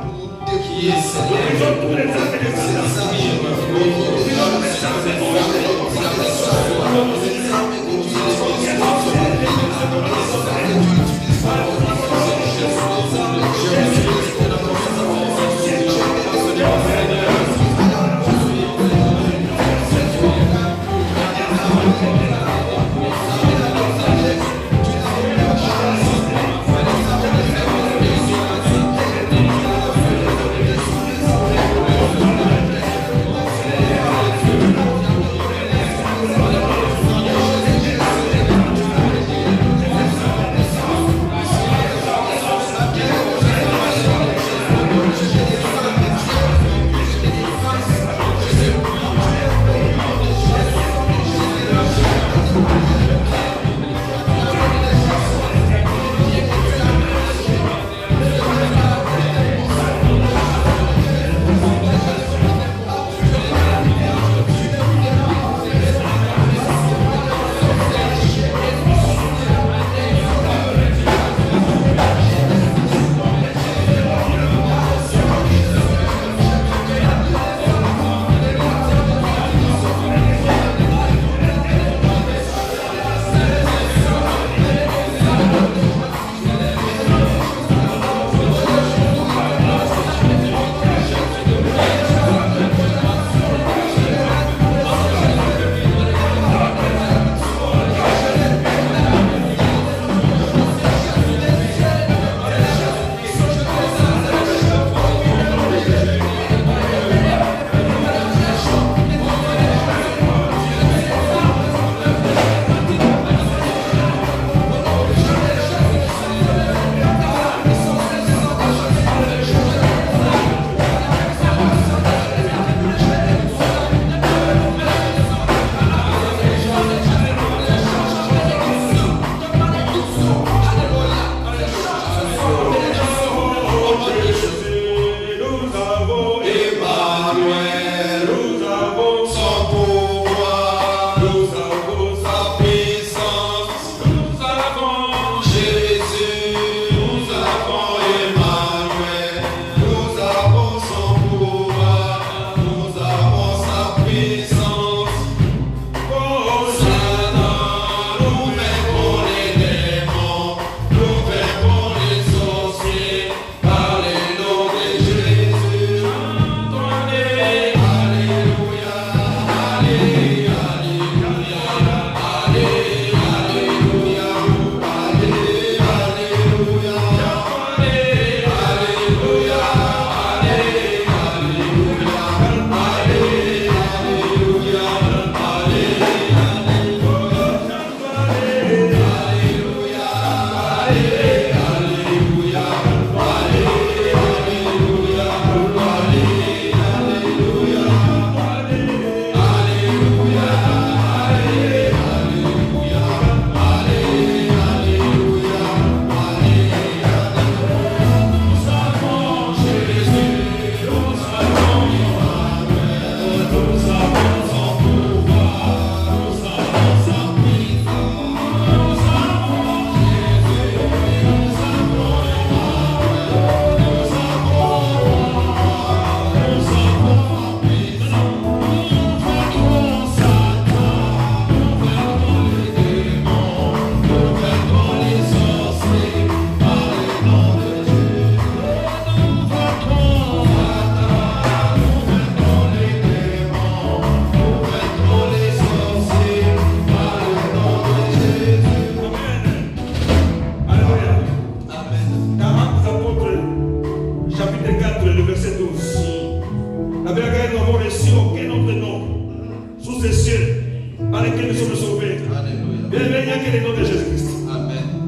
Speaker 2: Qui est Seigneur. Toutes les armes des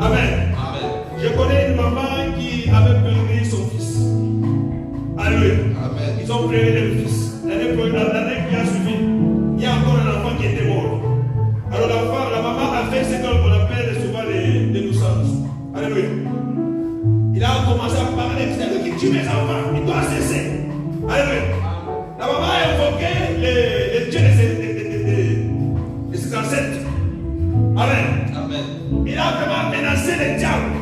Speaker 2: Amen.
Speaker 1: Amen.
Speaker 2: Je connais une maman qui avait pleuré son fils. Alléluia.
Speaker 1: Amen.
Speaker 2: Ils ont pleuré leur fils. L'année qui a suivi, il y a encore un enfant qui était mort. Alors la maman a fait ce qu'on appelle souvent les naissances. Alléluia. Il a commencé à parler, il dit que tu mes enfants, il doit cesser. Alléluia. La maman a invoqué les dieux de ses ancêtres. Amen.
Speaker 1: Amen.
Speaker 2: Il a vraiment menacé les diables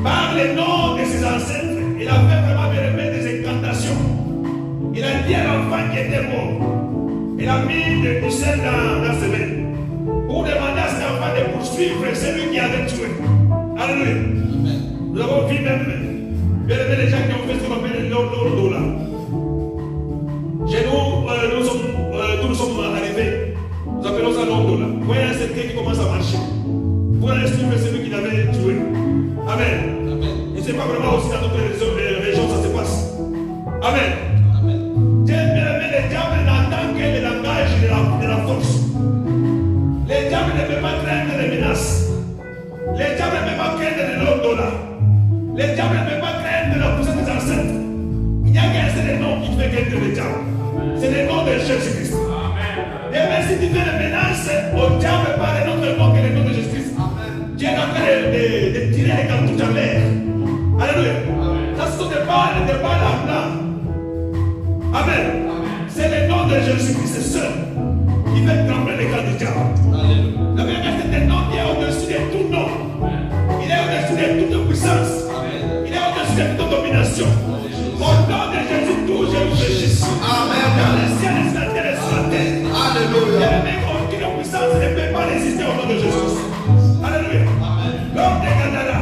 Speaker 2: par le nom de ses ancêtres. Il a fait vraiment des incantations. Il a dit à l'enfant qui était mort, il a mis du sel dans ses mains pour demander à cet enfant de poursuivre celui qui avait tué. Alléluia.
Speaker 1: Amen.
Speaker 2: Nous avons vu même les gens qui ont fait ce qu'on appelle l'ordo là. Chez nous, nous sommes arrivés. Nous appelons ça l'ordo là. Vous voyez un cercueil qui commence à marcher. Pour aller suivre celui qui l'avait tué. Amen.
Speaker 1: Amen.
Speaker 2: Et ce n'est pas vraiment aussi dans notre région ça se passe. Amen.
Speaker 1: Amen.
Speaker 2: Dieu le diable n'entend que le langage de la force. Les diables ne peuvent pas craindre les menaces. Les diables ne peuvent pas craindre les l'ordo là. Les diables ne peuvent pas craindre la puissance des ancêtres. Il n'y a qu'un seul nom qui fait craindre les diables. C'est le nom de Jésus-Christ. Et même si tu fais des menaces au diable par un autre nom que le nom de Jésus-Christ, Dieu est en train de tirer les cartouches en l'air. Alléluia. Ça, ce sont des balles à blanc. Amen. C'est le nom de Jésus-Christ seul qui fait trembler les cartes du diable.
Speaker 1: Alléluia.
Speaker 2: La vérité, c'est un nom qui est au-dessus de tout nom. Il est au-dessus de toute puissance.
Speaker 1: Amen.
Speaker 2: Il est au-dessus de toute domination. Au nom de Jésus, tout je vous fléchisse.
Speaker 1: Amen.
Speaker 2: Dans le ciel et sur la terre et sur la terre.
Speaker 1: Alléluia.
Speaker 2: Aucune puissance ne peut pas résister au nom de Jésus. Alléluia. L'homme de Gadara,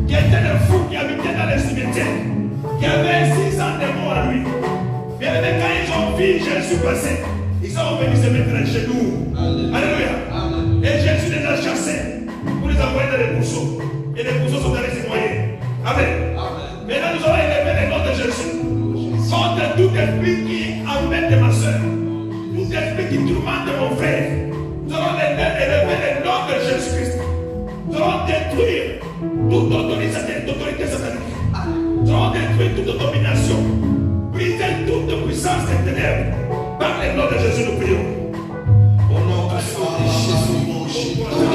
Speaker 2: qui était le fou qui habitait dans les cimetières, qui avait 6 ans de mort à lui. Bien aimé, quand ils ont vu Jésus passer, ils sont venus se mettre chez nous. Alléluia. Et Jésus les a chassés pour les envoyer dans les bourseaux. Et les bourseaux sont allés se noyer. Amen. Maintenant, nous allons élever le nom de Jésus contre tout esprit qui emmène ma soeur, tout esprit qui tourmente mon frère. Nous allons élever le nom de Jésus-Christ. Nous allons détruire toute autorité satanique. Nous allons détruire toute domination. Briser toute puissance des ténèbres. Par le nom de Jésus, nous prions.
Speaker 1: Au nom de Jésus,
Speaker 2: Au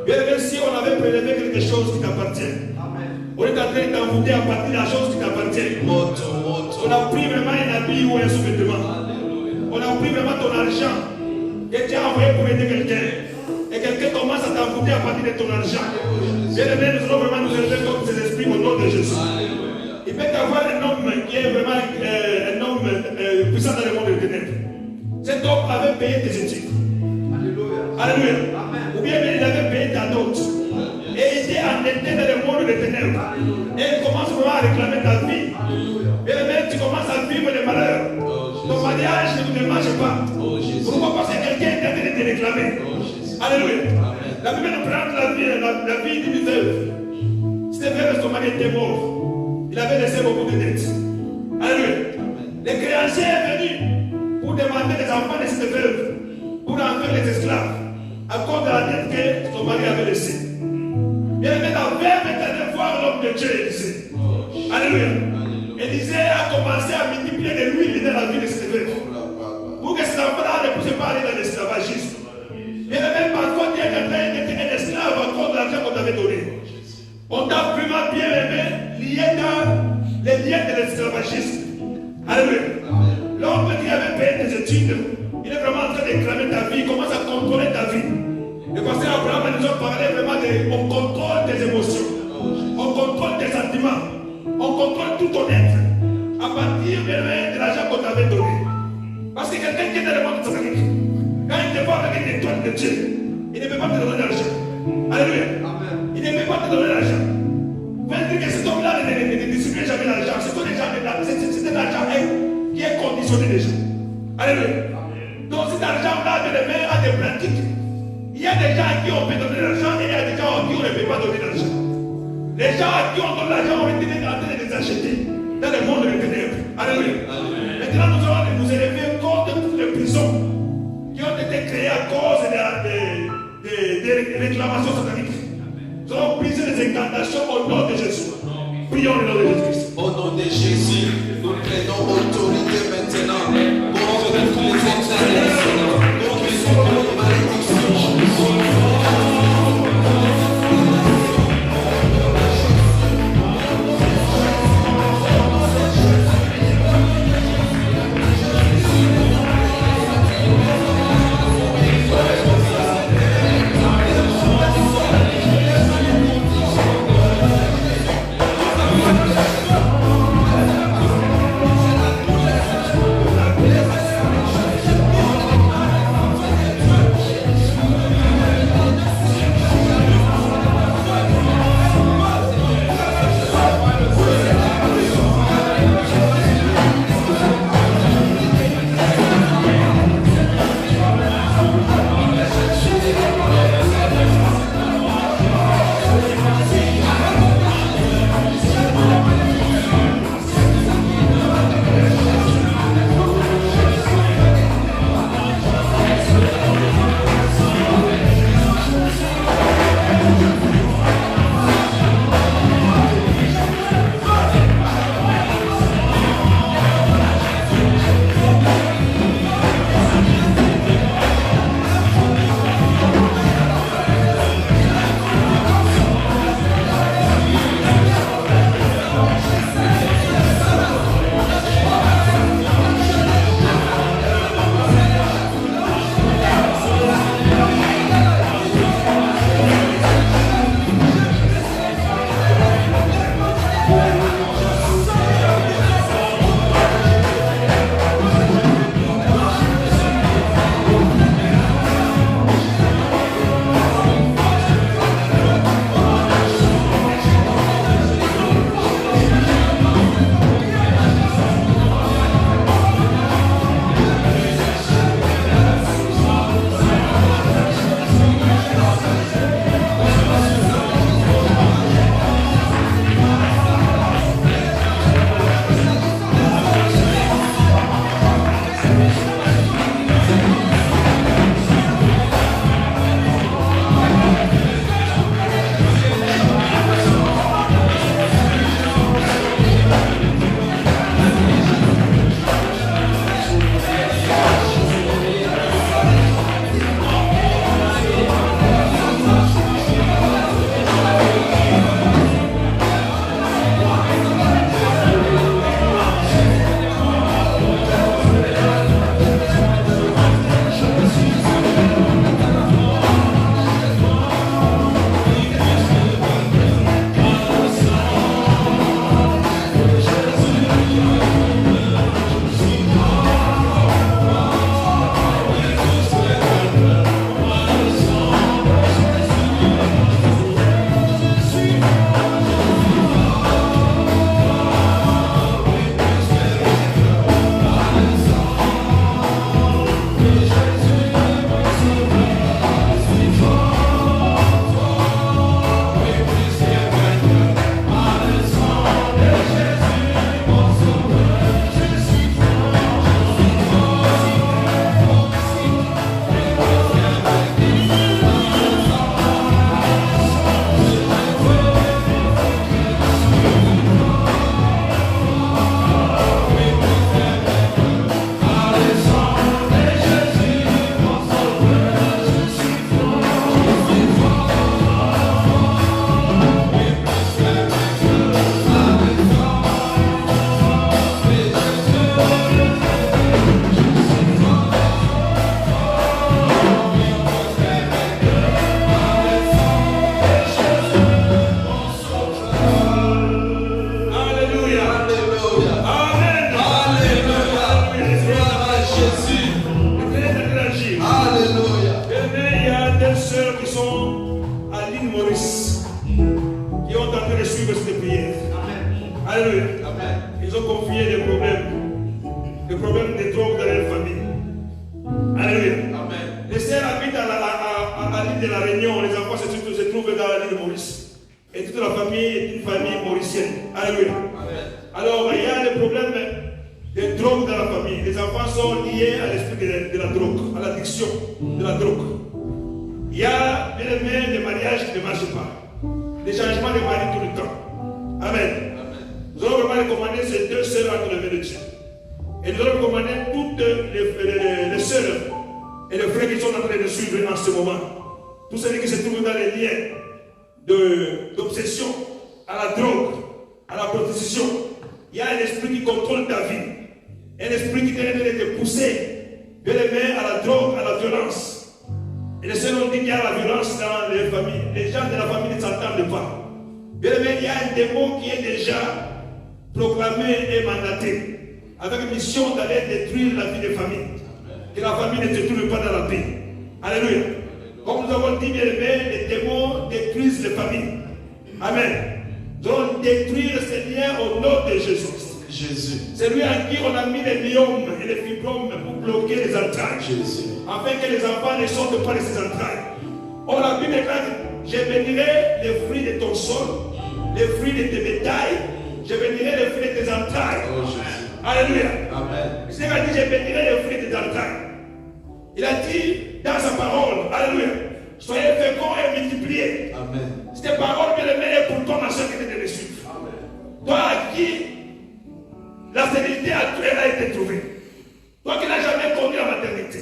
Speaker 2: Bien aimé, si on avait prélevé quelque chose qui t'appartient, on est en train d'envoûter à partir de la chose qui t'appartient. On a pris vraiment un habit ou un sous-vêtement. On a pris vraiment ton argent que tu as envoyé pour aider quelqu'un. Et quelqu'un commence à t'envoûter à partir de ton argent. Bien aimé, nous allons vraiment nous élever contre ces esprits au nom de Jésus. Il peut y avoir un homme qui est vraiment un homme puissant dans le monde des ténèbres. Cet homme avait payé tes études. Alléluia. Ou bien il avait payé ta dot. Et il était endetté dans le monde des ténèbres. Et il commence vraiment à réclamer ta vie. Et même tu commences à vivre des malheurs. Ton mariage ne marche pas. Pourquoi? Parce que quelqu'un est en train de te réclamer. Alléluia. La Bible nous prend la vie d'une veuve. Cette veuve, son mari était mort. Il avait laissé beaucoup de dettes. Alléluia. Les créanciers sont venus pour demander les enfants de cette veuve, pour en faire les esclaves, à cause de la dette que son mari avait laissée. Bien aimé, la veuve est allée voir l'homme de Dieu, Élisée. Alléluia. Élisée a commencé à multiplier de l'huile dans la vie de cette veuve, pour que cet enfant ne puisse pas aller dans l'esclavagisme. Bien aimé, parfois tu es en train d'être un esclave à cause de l'argent qu'on t'avait donné. On t'a vraiment bien aimé, lié dans les liens de l'esclavagisme. Alléluia. L'homme qui avait payé tes études, il est vraiment en train de réclamer ta vie, il commence à contrôler ta vie. Le pasteur Abraham nous a parlé vraiment on contrôle tes émotions, on contrôle tes sentiments, on contrôle tout ton être à partir de l'argent qu'on t'avait donné. Parce que quelqu'un qui est dans le monde satanique, quand il te voit avec une étoile de Dieu, il ne peut pas te donner l'argent. Alléluia. Il ne peut pas te donner l'argent. Vous pouvez dire que cet homme-là ne distribue jamais l'argent. C'est un argent qui est conditionné déjà. Alléluia. Donc cet argent-là, de les mettre à des pratiques. Il y a des gens à qui on peut donner l'argent et il y a des gens à qui on ne peut pas donner l'argent. Les gens à qui on donne l'argent, on est en train de les acheter dans le monde des ténèbres. Alléluia. Maintenant, nous allons nous élever contre toutes les prisons qui ont été créées à cause des réclamations sataniques. Nous allons briser les incantations au nom de Jésus. Prions au nom de Jésus-Christ.
Speaker 3: Au nom de Jésus, nous prenons autorité maintenant contre tous les extraterrestres, contre les malédictions.
Speaker 2: l'île Maurice qui ont tenté de suivre cette prière. Alléluia. Ils ont confié des problèmes de drogue dans leur famille. Alléluia. Les sœurs habitent à l'île de la Réunion. Les enfants se trouvent dans l'île Maurice. Et toute la famille est une famille mauricienne. Alléluia. Alors, il y a des problèmes de drogue dans la famille. Les enfants sont liés à l'esprit de la drogue, à l'addiction de la drogue. Il y a des mariages qui ne marchent pas. Des changements de mari tout le temps. Amen. Nous allons vraiment recommander ces deux sœurs entre les mains de Dieu. Et nous allons recommander toutes les sœurs et les frères qui sont en train de suivre en ce moment. Tous ceux qui se trouvent dans les liens d'obsession à la drogue, à la prostitution. Il y a un esprit qui contrôle ta vie. Un esprit qui t'aide à te pousser, bien aimé, à la drogue, à la violence. Et les sœurs ont dit qu'il y a la violence dans les familles. Les gens de la famille ne s'entendent pas. Bien aimé, il y a un démon qui est déjà proclamé et mandaté, avec mission d'aller détruire la vie des familles. Que la famille ne se trouve pas dans la paix. Alléluia. Comme nous avons dit, bien aimé, les démons détruisent les familles. Amen. Nous allons détruire ces liens au nom de Jésus. C'est lui à qui on a mis les myomes et les fibromes pour bloquer les entrailles. Afin que les enfants ne sortent pas de ces entrailles. On a vu déclarer, je bénirai les fruits de ton sol, les fruits de tes bétails, je bénirai les fruits de tes entrailles. Alléluia. Amen. C'est qu'il a dit, je bénirai les fruits de tes entrailles. Il a dit dans sa parole, alléluia, soyez féconds et multipliés. Amen. Cette parole, bien aimée, est pour toi, ma soeur, qui était de suivre. Toi à qui la stérilité actuelle a été trouvée. Toi qui n'as jamais connu la maternité.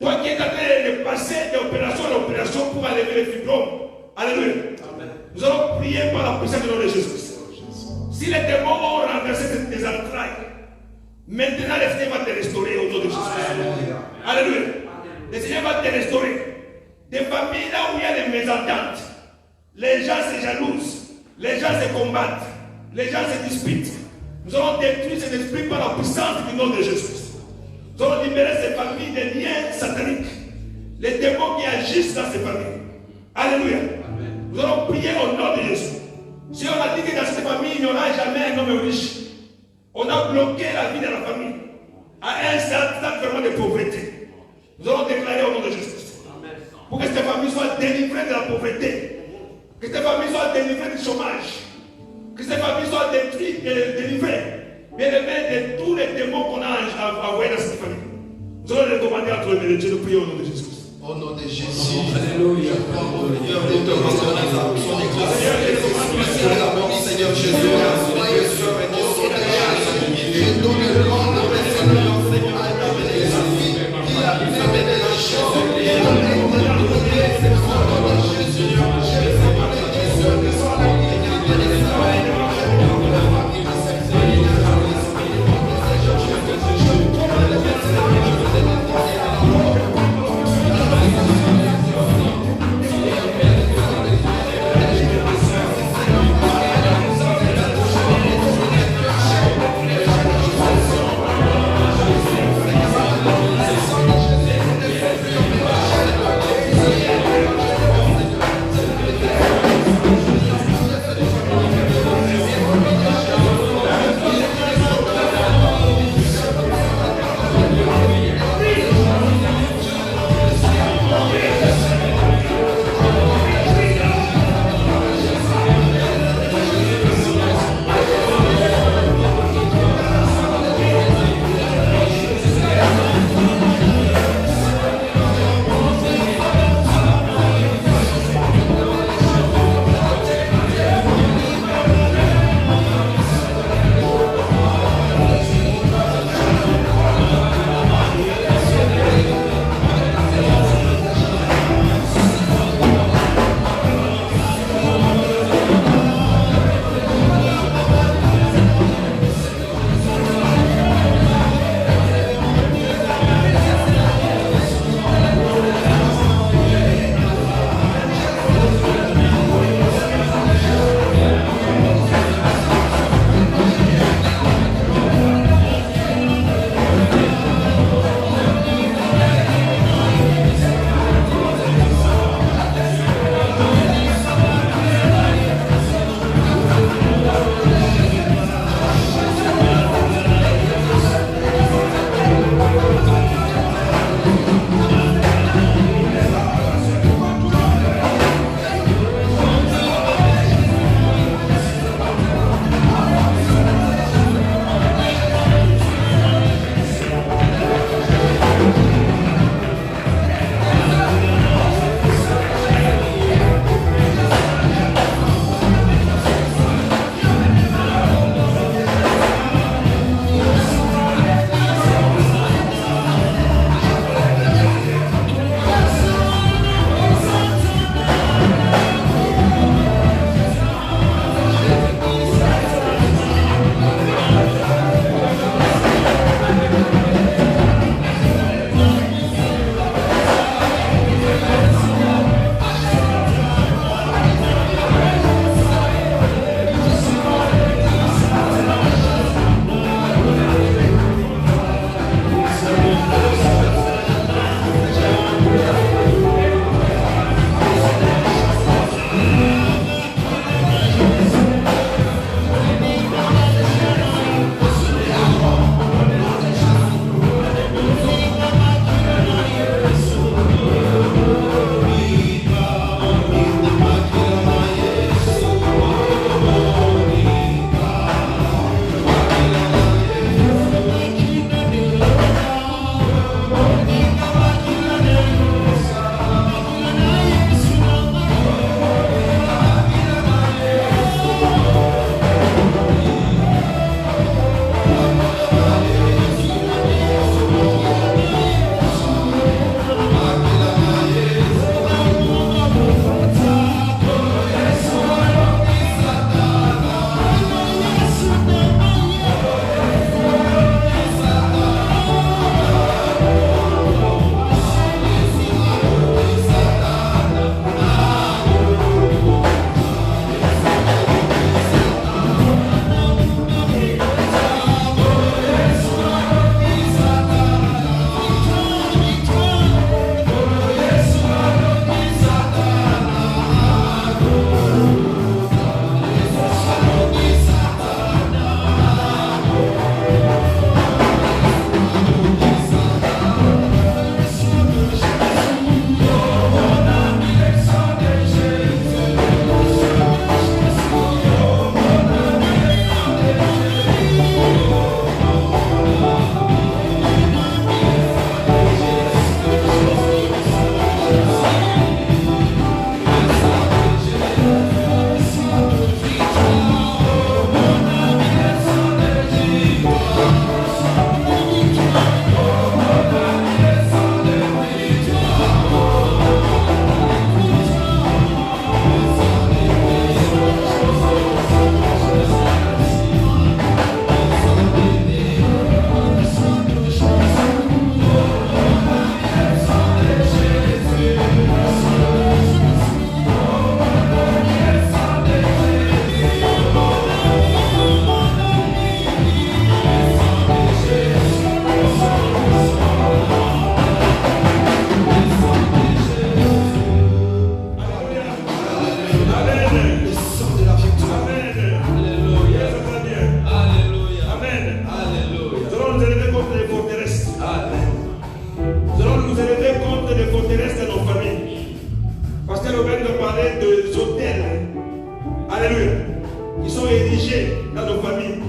Speaker 2: Toi qui es en train de passer d'opération en opération pour enlever les fibromes. Alléluia. Amen. Nous allons prier par la puissance du nom de Jésus. Si les démons ont renversé tes entrailles, maintenant le Seigneur va te restaurer au nom de Jésus. Alléluia. Le Seigneur va te restaurer. Des familles là où il y a des mésententes, les gens se jalousent, les gens se combattent, les gens se disputent. Nous allons détruire cet esprit par la puissance du nom de Jésus. Nous allons libérer ces familles des liens sataniques, les démons qui agissent dans ces familles. Alléluia. Amen. Nous allons prier au nom de Jésus. Si on a dit que dans cette famille, il n'y aura jamais un homme riche, on a bloqué la vie de la famille à un certain vraiment de pauvreté. Nous allons déclarer au nom de Jésus. Pour que cette famille soit délivrée de la pauvreté, que cette famille soit délivrée du chômage, que cette famille soit délivrée, bien aimée, de tous les démons qu'on a envoyés dans cette famille. Nous allons les commander entre les mains de Dieu. Nous prions au nom de Jésus.
Speaker 3: Au nom de Jésus. Alléluia. Nous te rendons la son église. Seigneur Jésus, soyez sur et nous je donne le nom de mes Seigneur, Seigneur, à amener la vie, qui a amené la chose, et à amener c'est au nom de Jésus.
Speaker 2: parler des hôtels. Alléluia. Qui sont érigés dans nos familles.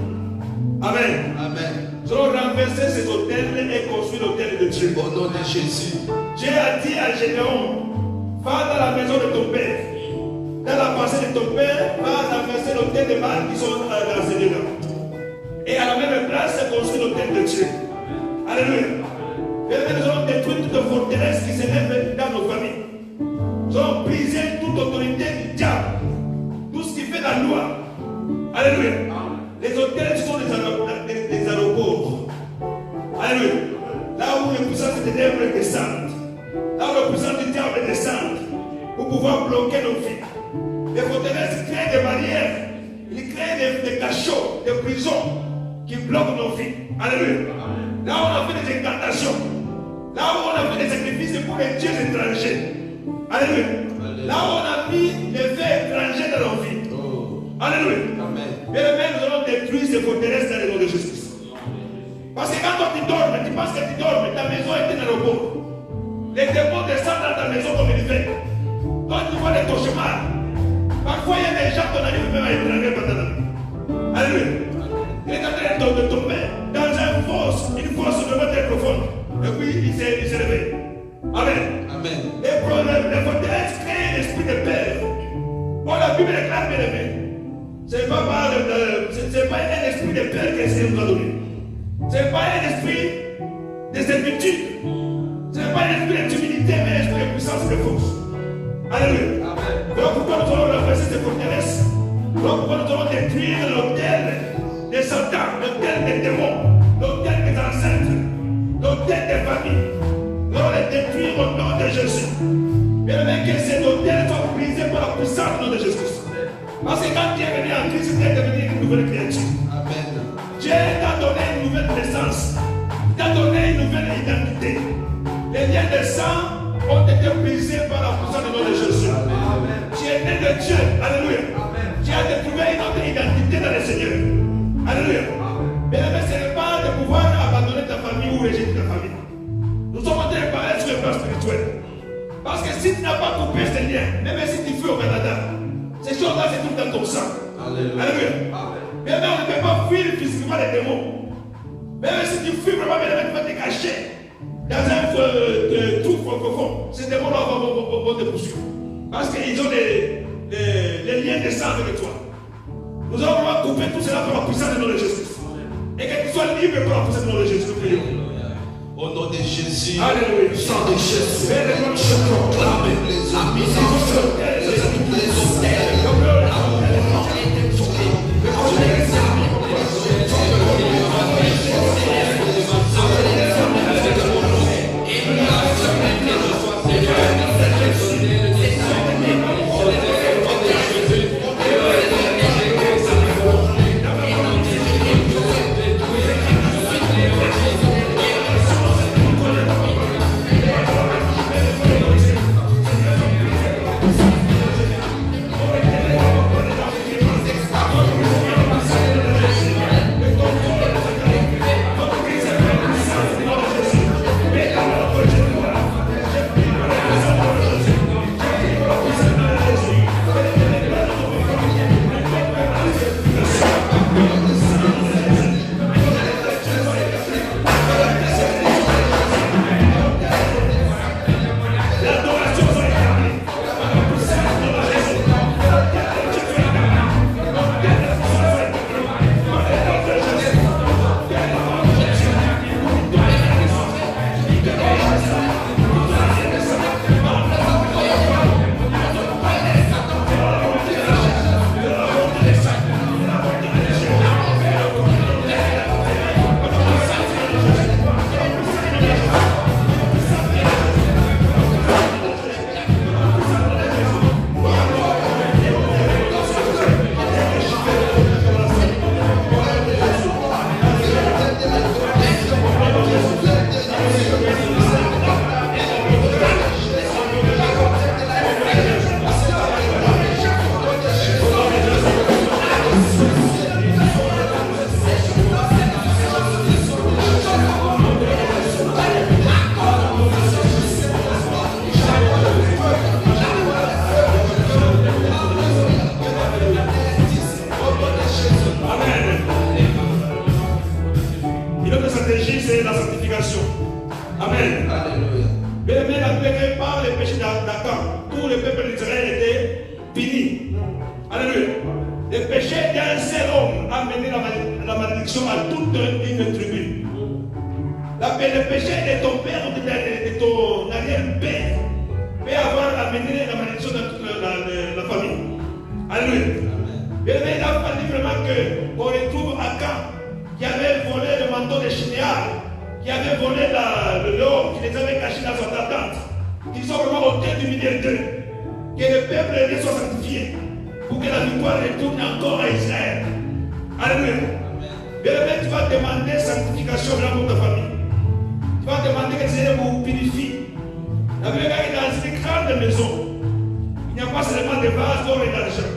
Speaker 2: Amen.
Speaker 3: Amen.
Speaker 2: Nous allons renverser ces hôtels et construire l'hôtel de Dieu.
Speaker 3: Au nom de Jésus.
Speaker 2: Dieu a dit à Gédéon, va dans la maison de ton père. Dans la pensée de ton père, va renverser l'hôtel des mâles qui sont dans ces lieux-là. Et à la même place, construire l'hôtel de Dieu. Alléluia. Et nous allons détruire toute forteresse qui s'élève dans nos familles. Nous allons briser toute autorité du diable. Tout ce qui fait la loi. Alléluia. Les hôtels sont des aéroports. Alléluia. Là où les puissances des ténèbres descendent. Là où les puissances du diable descendent. Pour pouvoir bloquer nos vies. Les forteresses créent des barrières. Ils créent des cachots, des prisons qui bloquent nos vies. Alléluia. Là où on a fait des incantations. Là où on a fait des sacrifices pour les dieux étrangers. Alléluia. Là où on a mis les faits étrangers dans nos vies. Alléluia.
Speaker 3: Amen.
Speaker 2: Bien aimé, nous allons détruire ces forteresses dans le nom de Jésus. Parce que quand tu dors, tu penses que tu dors, mais ta maison est dans le bord. Les démons descendent dans ta maison comme ils font. Quand tu vois les cauchemars, parfois il y a des gens qu'on arrive même à étrangler pendant la nuit. Alléluia. Il est en train de tomber dans une fosse vraiment très profonde. Et puis il s'est réveillé. Amen.
Speaker 3: Amen.
Speaker 2: Les problèmes, les forteresses créent l'esprit de peur. Bon, la Bible déclare, bien aimé. Ce n'est pas un esprit de peur que le Seigneur nous a donné. Ce n'est pas un esprit de servitude. Ce n'est pas un esprit d'humilité, mais un esprit de puissance et de force. Alléluia. Voilà pourquoi nous allons renverser ces forteresses. Voilà pourquoi nous allons détruire l'hôtel des Satan, l'hôtel des démons, l'hôtel des ancêtres, l'hôtel des familles. Nous allons les détruire au nom de Jésus. Bien aimé, que ces hôtels soient brisés par la puissance du nom de Jésus. Parce que quand tu es venu en Christ, tu es devenu une nouvelle créature.
Speaker 3: Amen.
Speaker 2: Dieu t'a donné une nouvelle naissance. Il t'a donné une nouvelle identité. Les liens de sang ont été brisés par la puissance du nom de Jésus. Amen. Tu es né de Dieu. Alléluia. Amen. Tu as trouvé une autre identité dans le Seigneur. Alléluia. Mais ce n'est pas de pouvoir abandonner ta famille ou rejeter ta famille. Nous sommes en train de parler sur le plan spirituel. Parce que si tu n'as pas coupé ces liens, même si tu fuis au Canada, ces choses-là, c'est tout dans ton sang. Alléluia. Mais on ne peut pas fuir physiquement les démons. Même si tu fuis vraiment, tu vas te cacher dans un trou profond. Ces démons-là vont te poursuivre. Parce qu'ils ont les liens de sang avec toi. Nous allons vraiment couper tout cela par la puissance du nom de Jésus. Et que tu sois libre par la puissance du nom de Jésus.
Speaker 3: Au nom de Jésus,
Speaker 2: Alléluia.
Speaker 3: au sang de Jésus, je proclame les hommes, les
Speaker 2: tout le peuple d'Israël était puni. Alléluia. Le péché d'un seul homme a mené la malédiction à toute une tribu. Le péché de ton père ou de ton arrière-père peut avoir amené la malédiction dans toute la famille. Alléluia. Mais il a fallu vraiment qu'on retrouve Akan qui avait volé le manteau de Shinéar, qui avait volé l'or, qui les avait cachés dans son tente. Ils sont vraiment au tête du milieu d'eux. Que le peuple soit sanctifié pour que la victoire retourne encore à Israël. Alléluia. Mais tu vas demander sanctification dans ta famille. Tu vas demander que le Seigneur vous purifie. La Bible est dans une grande maison. Il n'y a pas seulement des vases d'or et d'argent.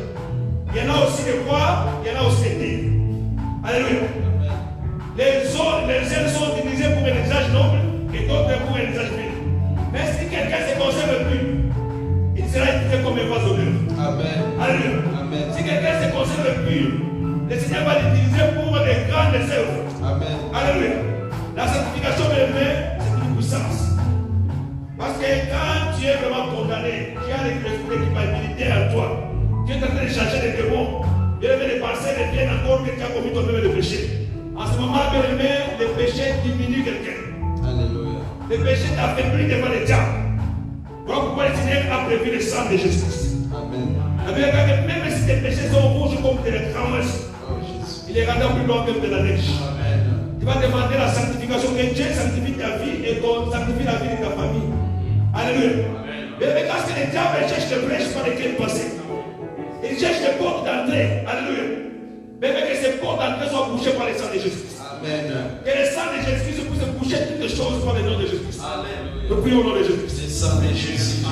Speaker 2: Il y en a aussi des bois, il y en a aussi des thés. Alléluia. Les ailes sont utilisées pour un usage noble et d'autres pour un usage vil. Mais si quelqu'un ne se conserve plus, il sera utilisé comme un vase d'honneur. Amen. Alléluia. Amen. Si quelqu'un se conserve pur, le Seigneur va l'utiliser pour des grandes œuvres. Amen. Alléluia. La sanctification de l'humain, c'est une puissance. Parce que quand tu es vraiment condamné, tu as l'esprit de culpabilité en toi, tu es en train de chercher des démons, et les pensées deviennent encore que tu as commis toi-même le péché. En ce moment, bien aimé, le péché diminue quelqu'un. Alléluia. Le péché t'affaiblit devant le diable. Voilà pourquoi le Seigneur a prévu le sang de Jésus. Amen. Même si tes péchés sont rouges comme de la cramoise, il les rendra plus blancs que de la neige. Amen. Tu vas demander la sanctification, que Dieu sanctifie ta vie et qu'on sanctifie la vie de ta famille. Alléluia. Mais parce que le diable cherche des brèches par lesquelles passer. Il cherche des portes d'entrée. Alléluia. Mais que ces portes d'entrée soient bouchées par le sang de Jésus. Amen. Que le sang de Jésus puisse boucher toutes les choses par le nom de Jésus. Amen. Nous prions au nom de Jésus. Le sang de Jésus.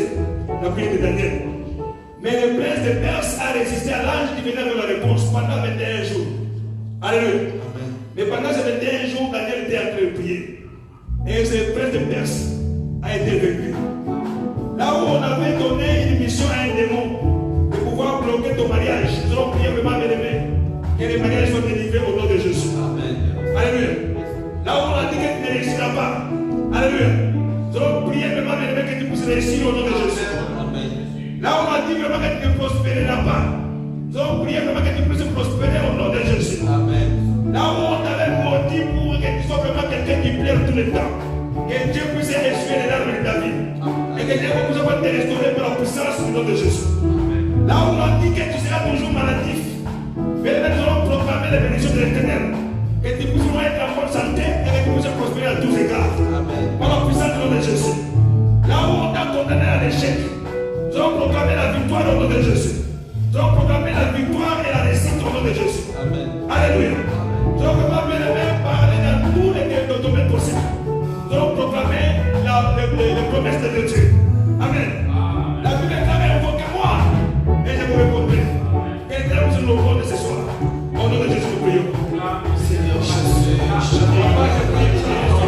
Speaker 2: exaucé la prière de Daniel. Mais le prince de Perse a résisté à l'ange qui venait avec la réponse pendant 21 jours. Alléluia. Mais pendant ces 21 jours, Daniel était en train de prier. Et ce prince de Perse a été vaincu. Là où on avait donné une mission à un démon de pouvoir bloquer ton mariage, nous allons prier vraiment, bien aimé, que les mariages soient délivrés au nom de Jésus. Amen. Alléluia. Là où on a dit que tu ne réussiras pas, alléluia. Nous allons prier vraiment, bien aimé, que tu puisses réussir au nom de Jésus. Amen. Là où on a dit vraiment que tu ne prospéreras pas, nous allons prier vraiment que tu puisses prospérer au nom de Jésus. Amen. Là où on t'avait maudit pour que tu sois vraiment quelqu'un qui pleure tout le temps, que Dieu puisse essuyer les larmes de ta vie. Et que Dieu puisse te restaurer par la puissance du nom de Jésus. Amen. Là où on a dit que tu seras toujours maladif, mais nous allons proclamer les bénédictions de l'Éternel. Que tu puisses être en bonne santé et que tu puisses prospérer à tous égards. Amen. Par la puissance du nom de Jésus. Là où on t'a condamné à l'échec, nous allons proclamer la victoire au nom de Jésus. Nous allons proclamer la victoire et la réussite au nom de Jésus. Amen. Alléluia. Nous allons proclamer parler dans tous les domaines possibles. Nous allons proclamer les promesses de Dieu. Amen. La Bible déclare invoquez-moi et je vous répondrai. Quelqu'un vous nous répondre ce soir. Au nom de Jésus, nous prions. Seigneur Jésus, je ne vais pas que prier pour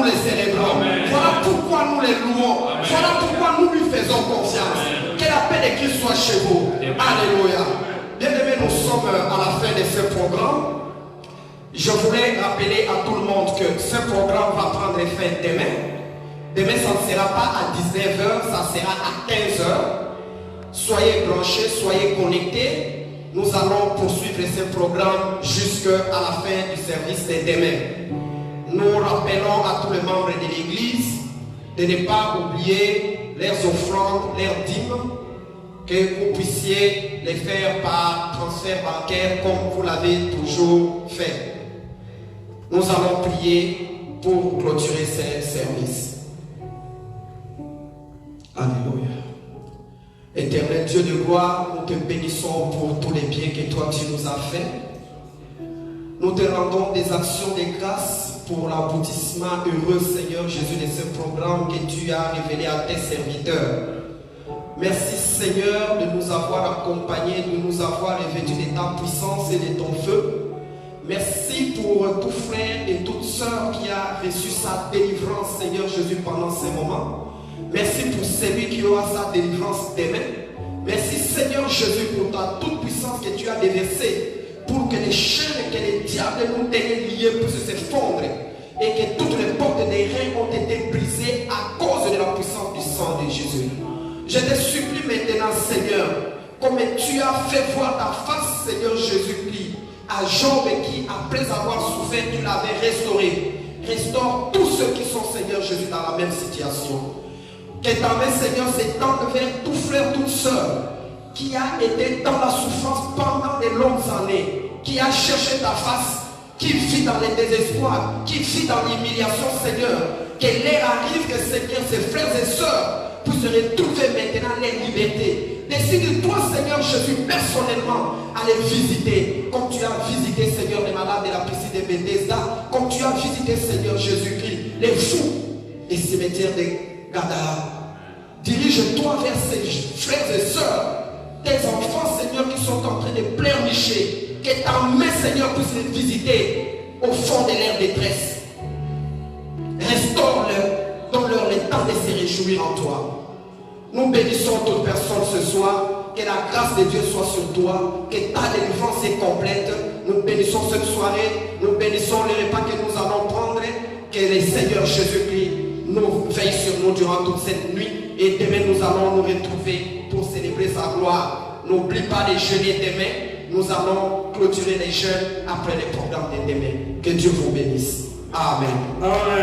Speaker 1: les célébrons. Voilà pourquoi nous les louons. Voilà pourquoi nous lui faisons confiance. Que la paix de Christ soit chez vous. Alléluia. Bien-aimés, nous sommes à la fin de ce programme. Je voulais rappeler à tout le monde que ce programme va prendre fin demain. Demain, ça ne sera pas à 19h, ça sera à 15h. Soyez branchés, soyez connectés. Nous allons poursuivre ce programme jusqu'à la fin du service de demain. Nous rappelons à tous les membres de l'Église de ne pas oublier leurs offrandes, leurs dîmes, que vous puissiez les faire par transfert bancaire comme vous l'avez toujours fait. Nous allons prier pour clôturer ce service. Alléluia. Éternel Dieu de gloire, nous te bénissons pour tous les biens que toi tu nous as fait. Nous te rendons des actions de grâce pour l'aboutissement heureux, Seigneur Jésus, de ce programme que tu as révélé à tes serviteurs. Merci Seigneur de nous avoir accompagnés, de nous avoir revêtus de ta puissance et de ton feu. Merci pour tout frère et toute sœur qui a reçu sa délivrance, Seigneur Jésus, pendant ces moments. Merci pour celui qui aura sa délivrance demain. Merci Seigneur Jésus pour ta toute puissance que tu as déversée pour que les chaînes que les diables nous tenaient liés puissent s'effondrer et que toutes les portes des reins ont été brisées à cause de la puissance du sang de Jésus. Je te supplie maintenant Seigneur, comme tu as fait voir ta face Seigneur Jésus-Christ à Job qui après avoir souffert tu l'avais restauré. Restaure tous ceux qui sont Seigneur Jésus dans la même situation. Que ta main Seigneur s'étende vers tout frère, toute sœur qui a été dans la souffrance pendant de longues années, qui a cherché ta face, qui vit dans le désespoir, qui vit dans l'humiliation Seigneur. Que l'heure arrive que Seigneur, ses frères et sœurs puissent retrouver maintenant leur liberté. Décide-toi Seigneur Jésus personnellement à les visiter, comme tu as visité Seigneur les malades de la piscine de Bethesda, comme tu as visité Seigneur Jésus-Christ, les fous des cimetières de Gadara. Dirige-toi vers ces frères et sœurs, tes enfants Seigneur qui sont en train de pleurnicher, que ta main Seigneur puisse les visiter au fond de leur détresse. Restaure-leur, donne-leur le temps de se réjouir en toi. Nous bénissons toute personne ce soir, que la grâce de Dieu soit sur toi, que ta délivrance est complète. Nous bénissons cette soirée, nous bénissons les repas que nous allons prendre, que le Seigneur Jésus-Christ nous veille sur nous durant toute cette nuit et demain nous allons nous retrouver pour célébrer sa gloire. N'oublie pas de jeûner demain, nous allons clôturer les jeûnes après le programme de demain. Que Dieu vous bénisse. Amen.
Speaker 2: Amen.